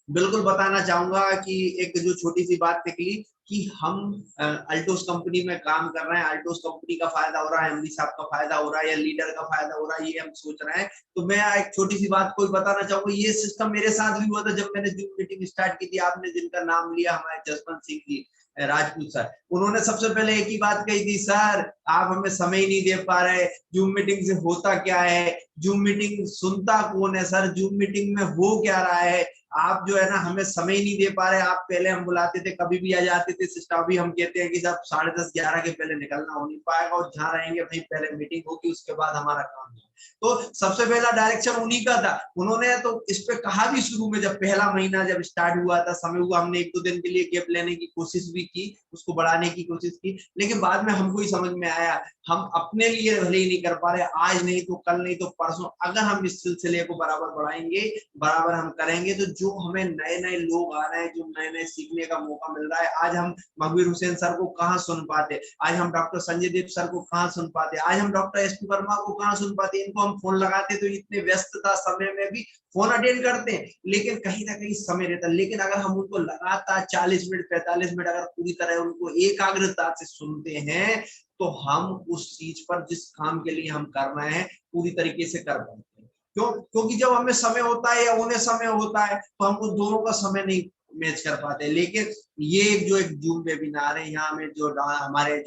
बिल्कुल बताना चाहूंगा कि एक जो छोटी सी बात निकली कि हम अल्टोस कंपनी में काम कर रहे हैं, अल्टोस कंपनी का फायदा हो रहा है, एमडी साहब का फायदा हो रहा है या लीडर का फायदा हो रहा है, ये हम सोच रहे हैं। तो मैं एक छोटी सी बात कोई बताना चाहूंगा, ये सिस्टम मेरे साथ भी हुआ था जब मैंने जूम मीटिंग स्टार्ट की थी। आपने जिनका नाम लिया, हमारे जसवंत सिंह जी, राजपूत सर, उन्होंने सबसे पहले एक ही बात कही थी, सर आप हमें समय ही नहीं दे पा रहे, जूम मीटिंग से होता क्या है, जूम मीटिंग सुनता कौन है सर, जूम मीटिंग में हो क्या रहा है, आप जो है ना हमें समय ही नहीं दे पा रहे। आप पहले हम बुलाते थे कभी भी आ जाते थे सिस्टम, अभी हम कहते हैं कि सब 10:30 11 के पहले निकलना हो नहीं पाएगा, और जहाँ रहेंगे भाई पहले मीटिंग होगी उसके बाद हमारा काम है। तो सबसे पहला डायरेक्शन उन्हीं का था। उन्होंने तो इस पे कहा भी शुरू में, जब पहला महीना जब स्टार्ट हुआ था, समय हुआ, हमने 1-2 दिन के लिए गैप लेने की कोशिश भी की, उसको बढ़ाने की कोशिश की, लेकिन बाद में हमको ही समझ में आया हम अपने लिए भले ही नहीं कर पा रहे, आज नहीं तो कल नहीं तो परसों अगर हम इस सिलसिले को बराबर बढ़ाएंगे, बराबर हम करेंगे, तो जो हमें नए नए लोग आ रहे हैं, जो नए नए सीखने का मौका मिल रहा है, आज हम मकबूल हुसैन सर को कहाँ सुन पाते, आज हम डॉक्टर संजय देव सर को कहाँ सुन पाते, आज हम डॉक्टर एसपी वर्मा को कहाँ सुन पाते। इनको हम फोन लगाते तो इतने व्यस्तता समय में भी फोन अटेंड करते हैं, लेकिन कहीं ना कहीं समय रहता है। लेकिन अगर हम उनको लगातार 40 मिनट 45 मिनट अगर पूरी तरह उनको एकाग्रता से सुनते हैं, तो हम उस चीज पर जिस काम के लिए हम कर रहे हैं पूरी तरीके से कर पाते हैं। क्यों? क्योंकि जब हमें समय होता है या उन्हें समय होता है तो हम उन दोनों का समय नहीं मैच कर पाते। लेकिन ये जो एक जूम वेबिनार है, यहाँ में जो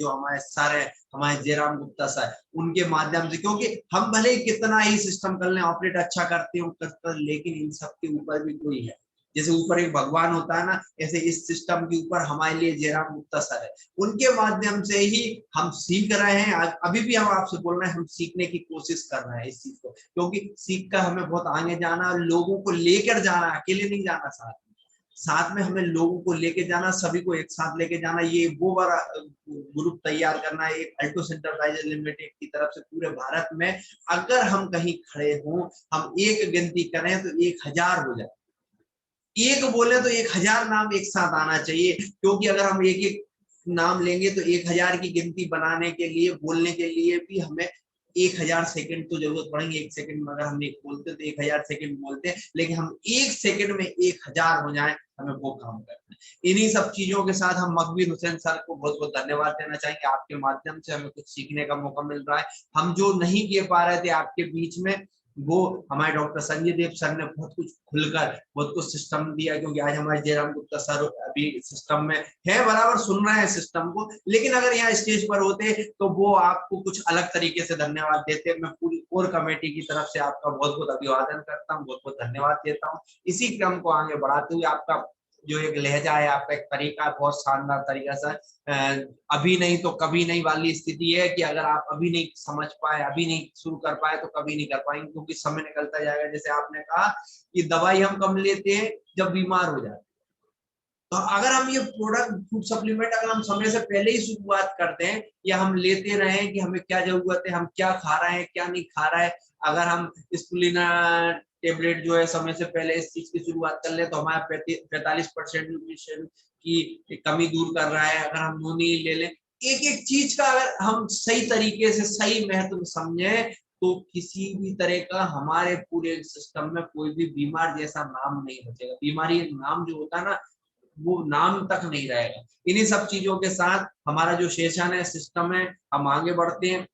हमारे सर है, हमारे जयराम गुप्ता सर, उनके माध्यम से, क्योंकि हम भले ही कितना ही सिस्टम कर लें, ऑपरेट अच्छा करते हैं, लेकिन इन सब के ऊपर भी कोई है। जैसे ऊपर एक भगवान होता है ना, ऐसे इस सिस्टम के ऊपर हमारे लिए जयराम गुप्ता सर है। उनके माध्यम से ही हम सीख रहे हैं। अभी भी हम आपसे बोल रहे हैं, हम सीखने की कोशिश कर रहे हैं इस चीज को, क्योंकि सीख कर हमें बहुत आगे जाना, लोगों को लेकर जाना, अकेले नहीं जाना, साथ में हमें लोगों को लेके जाना, सभी को एक साथ लेके जाना। ये वो बड़ा ग्रुप तैयार करना है एक अल्टोस एंटरप्राइजेज लिमिटेड की तरफ से पूरे भारत में। अगर हम कहीं खड़े हों, हम एक गिनती करें तो 1000 हो जाए, एक बोले तो 1000 नाम एक साथ आना चाहिए, क्योंकि अगर हम एक एक नाम लेंगे तो 1000 की गिनती बनाने के लिए, बोलने के लिए भी हमें 1000 सेकंड तो जरूरत पड़ेंगे। 1 सेकंड में अगर हम एक बोलते तो 1000 सेकंड बोलते हैं, लेकिन हम 1 सेकंड में 1000 हो जाए, हमें वो काम करना है। इन्हीं सब चीजों के साथ हम मकबूल हुसैन सर को बहुत बहुत धन्यवाद देना चाहेंगे। आपके माध्यम से हमें कुछ सीखने का मौका मिल रहा है। हम जो नहीं कह पा रहे थे आपके बीच में, वो हमारे डॉक्टर संजय देव सर ने बहुत कुछ खुलकर बहुत कुछ सिस्टम दिया, क्योंकि आज हमारे जयराम गुप्ता सर अभी सिस्टम में है, बराबर सुन रहे हैं सिस्टम को, लेकिन अगर यहाँ स्टेज पर होते तो वो आपको कुछ अलग तरीके से धन्यवाद देते। मैं पूरी कोर कमेटी की तरफ से आपका बहुत बहुत अभिवादन करता हूँ, बहुत बहुत धन्यवाद देता हूँ। इसी क्रम को आगे बढ़ाते हुए आपका जो एक लहजा है, आपका एक तरीका, बहुत शानदार तरीका सर, अभी नहीं तो कभी नहीं वाली स्थिति है कि अगर आप अभी नहीं समझ पाए, अभी नहीं शुरू कर पाए तो कभी नहीं कर पाएंगे, क्योंकि समय निकलता जाएगा। जैसे आपने कहा कि दवाई हम कम लेते हैं जब बीमार हो जाते, तो अगर हम ये प्रोडक्ट फूड सप्लीमेंट अगर हम समय से पहले ही शुरुआत करते हैं, या हम लेते रहे कि हमें क्या जरूरत है, हम क्या खा रहे हैं क्या नहीं खा रहा है, अगर हम स्पुलिना टेबलेट जो है समय से पहले इस चीज की शुरुआत कर ले, तो हमारा 45% न्यूट्रिशन की कमी दूर कर रहा है। अगर हम नोनी ले लें, एक एक चीज का अगर हम सही तरीके से सही महत्व समझे, तो किसी भी तरह का हमारे पूरे सिस्टम में कोई भी बीमार जैसा नाम नहीं बचेगा। बीमारी नाम जो होता है ना, वो नाम तक नहीं रहेगा। इन्हीं सब चीजों के साथ हमारा जो सेशन है, सिस्टम है, हम आगे बढ़ते हैं।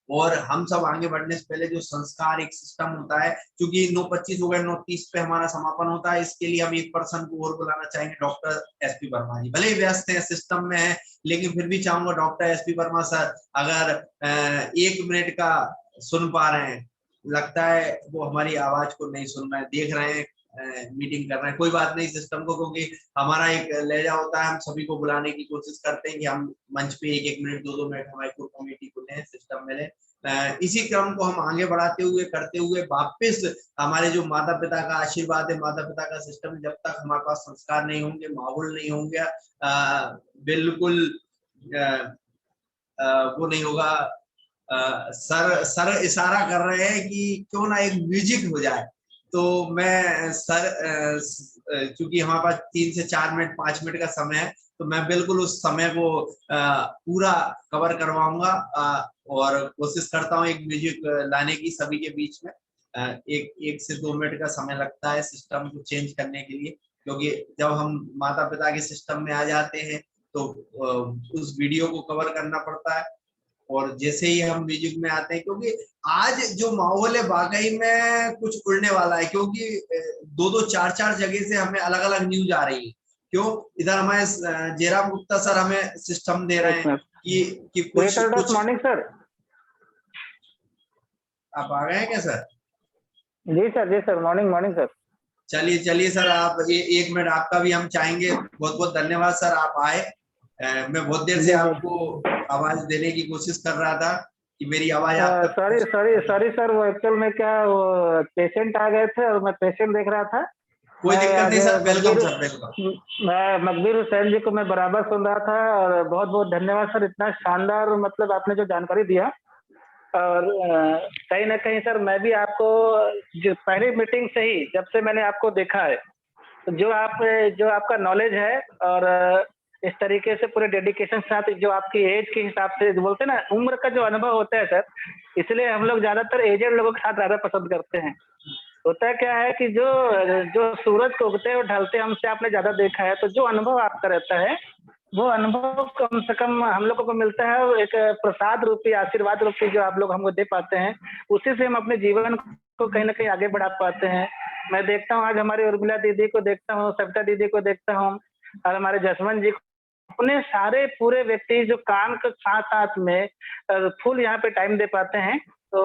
और हम सब आगे बढ़ने से पहले जो संस्कार एक सिस्टम होता है, क्योंकि 9:25 हो गए, 9:30 पे हमारा समापन होता है। इसके लिए हम एक पर्सन को और बुलाना चाहेंगे, डॉक्टर एसपी वर्मा जी। भले ही व्यस्त है, सिस्टम में है, लेकिन फिर भी चाहूंगा डॉक्टर एसपी वर्मा सर अगर 1 मिनट का सुन पा रहे हैं। लगता है वो हमारी आवाज को नहीं सुन रहे हैं, देख रहे हैं मीटिंग कर रहे हैं, कोई बात नहीं सिस्टम को, क्योंकि हमारा एक लहजा होता है, हम सभी को बुलाने की कोशिश करते हैं कि हम मंच पे 1-1 मिनट 2-2 मिनट हमारी कोर कमेटी को लें, सिस्टम में लें। इसी क्रम को हम आगे बढ़ाते हुए करते हुए वापस हमारे जो माता पिता का आशीर्वाद है, माता पिता का सिस्टम, जब तक हमारे पास संस्कार नहीं होंगे, माहौल नहीं होंगे, बिल्कुल वो नहीं होगा। सर इशारा कर रहे हैं कि क्यों ना एक म्यूजिक हो जाए, तो मैं सर चूंकि हमारे पास 3 से 4 मिनट 5 मिनट का समय है, तो मैं बिल्कुल उस समय को पूरा कवर करवाऊंगा, और कोशिश करता हूँ एक म्यूजिक लाने की सभी के बीच में। 1 से 2 मिनट का समय लगता है सिस्टम को चेंज करने के लिए, क्योंकि जब हम माता पिता के सिस्टम में आ जाते हैं तो उस वीडियो को कवर करना पड़ता है, और जैसे ही हम म्यूजिक में आते हैं, क्योंकि आज जो माहौल है वाकई में कुछ उड़ने वाला है, क्योंकि 2-2 4-4 जगह से हमें अलग अलग न्यूज आ रही है। क्यों इधर हमारे जयराम गुप्ता सर हमें सिस्टम दे रहे हैं कि कुछ मॉर्निंग सर। आप आ गए हैं क्या सर? जी सर, मॉर्निंग सर। चलिए सर, आप एक मिनट आपका भी हम चाहेंगे। बहुत बहुत धन्यवाद सर, आप आए। मैं बहुत देर से आपको आवाज देने की कोशिश कर रहा था कि मेरी आवाज आप तक। सॉरी सर, वो एक्चुअल में क्या वो पेशेंट आ गए थे और मैं पेशेंट देख रहा था। कोई दिक्कत नहीं सर, वेलकम सर, वेलकम। मैं मकबूल हुसैन जी को मैं बराबर सुन रहा था और बहुत बहुत धन्यवाद सर, इतना शानदार मतलब आपने जो जानकारी दिया। और कहीं ना कहीं सर मैं भी आपको जो पहली मीटिंग से ही जब से मैंने आपको देखा है, जो आपका नॉलेज है और इस तरीके से पूरे डेडिकेशन के साथ जो आपकी एज के हिसाब से बोलते हैं ना, उम्र का जो अनुभव होता है सर, इसलिए हम लोग ज्यादातर एजेड लोगों के साथ ज्यादा पसंद करते हैं। होता क्या है कि जो सूरज को उगते और ढलते हमसे आपने ज्यादा देखा है, तो जो अनुभव आपका रहता है वो अनुभव कम से कम हम लोगों को मिलता है, एक प्रसाद रूपी आशीर्वाद रूपी जो आप लोग हमको दे पाते हैं, उसी से हम अपने जीवन को कहीं ना कहीं आगे बढ़ा पाते हैं। मैं देखता हूँ आज हमारी उर्मिला दीदी को देखता हूँ, सविता दीदी को देखता हूँ और हमारे जसवंत जी, अपने सारे पूरे व्यक्ति जो काम के साथ साथ में फुल यहाँ पे टाइम दे पाते हैं। तो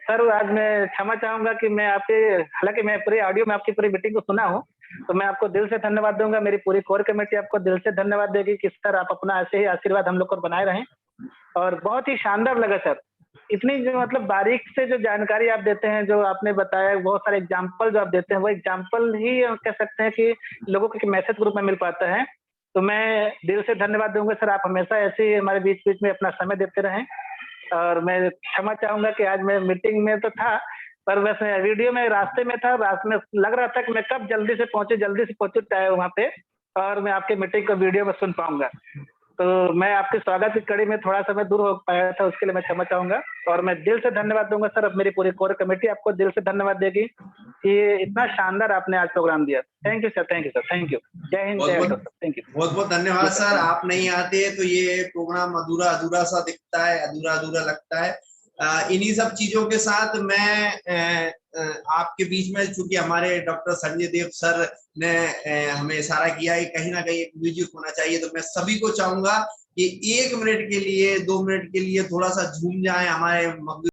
सर आज मैं क्षमा चाहूंगा कि मैं आपके, हालांकि मैं पूरी ऑडियो में आपकी पूरी मीटिंग को सुना हूँ, तो मैं आपको दिल से धन्यवाद दूंगा। मेरी पूरी कोर कमेटी आपको दिल से धन्यवाद देगी कि सर आप अपना ऐसे ही आशीर्वाद हम लोग को बनाए रहें। और बहुत ही शानदार लगा सर, इतनी जो मतलब बारीक से जो जानकारी आप देते हैं, जो आपने बताया, बहुत सारे एग्जाम्पल जो आप देते हैं, वो एग्जाम्पल ही कह सकते हैं कि लोगों के मैसेज ग्रुप में मिल पाता है। तो मैं दिल से धन्यवाद दूंगा सर, आप हमेशा ऐसे ही हमारे बीच बीच में अपना समय देते रहें। और मैं क्षमा चाहूंगा कि आज मैं मीटिंग में तो था, पर वैसे वीडियो में रास्ते में था, रास्ते में लग रहा था कि मैं कब जल्दी से पहुंचू वहां पे और मैं आपके मीटिंग को वीडियो में सुन पाऊंगा। तो मैं आपके स्वागत की कड़ी में थोड़ा सा मैं दूर हो पाया था, उसके लिए मैं क्षमा चाहूंगा। और मैं दिल से धन्यवाद दूंगा सर, अब मेरी पूरी कोर कमेटी आपको दिल से धन्यवाद देगी कि इतना शानदार आपने आज प्रोग्राम दिया। Thank you sir, thank you sir, thank you. जय हिंद, जय भारत, थैंक यू। बहुत बहुत धन्यवाद सर, आप नहीं आते तो ये प्रोग्राम अधूरा अधूरा सा दिखता है, अधूरा अधूरा लगता है। इन्हीं सब चीजों के साथ मैं आपके बीच में, चूंकि हमारे डॉक्टर संजय देव सर ने हमें इशारा किया है कहीं ना कहीं एक म्यूजिक होना चाहिए, तो मैं सभी को चाहूंगा कि 1 मिनट के लिए 2 मिनट के लिए थोड़ा सा झूम जाए हमारे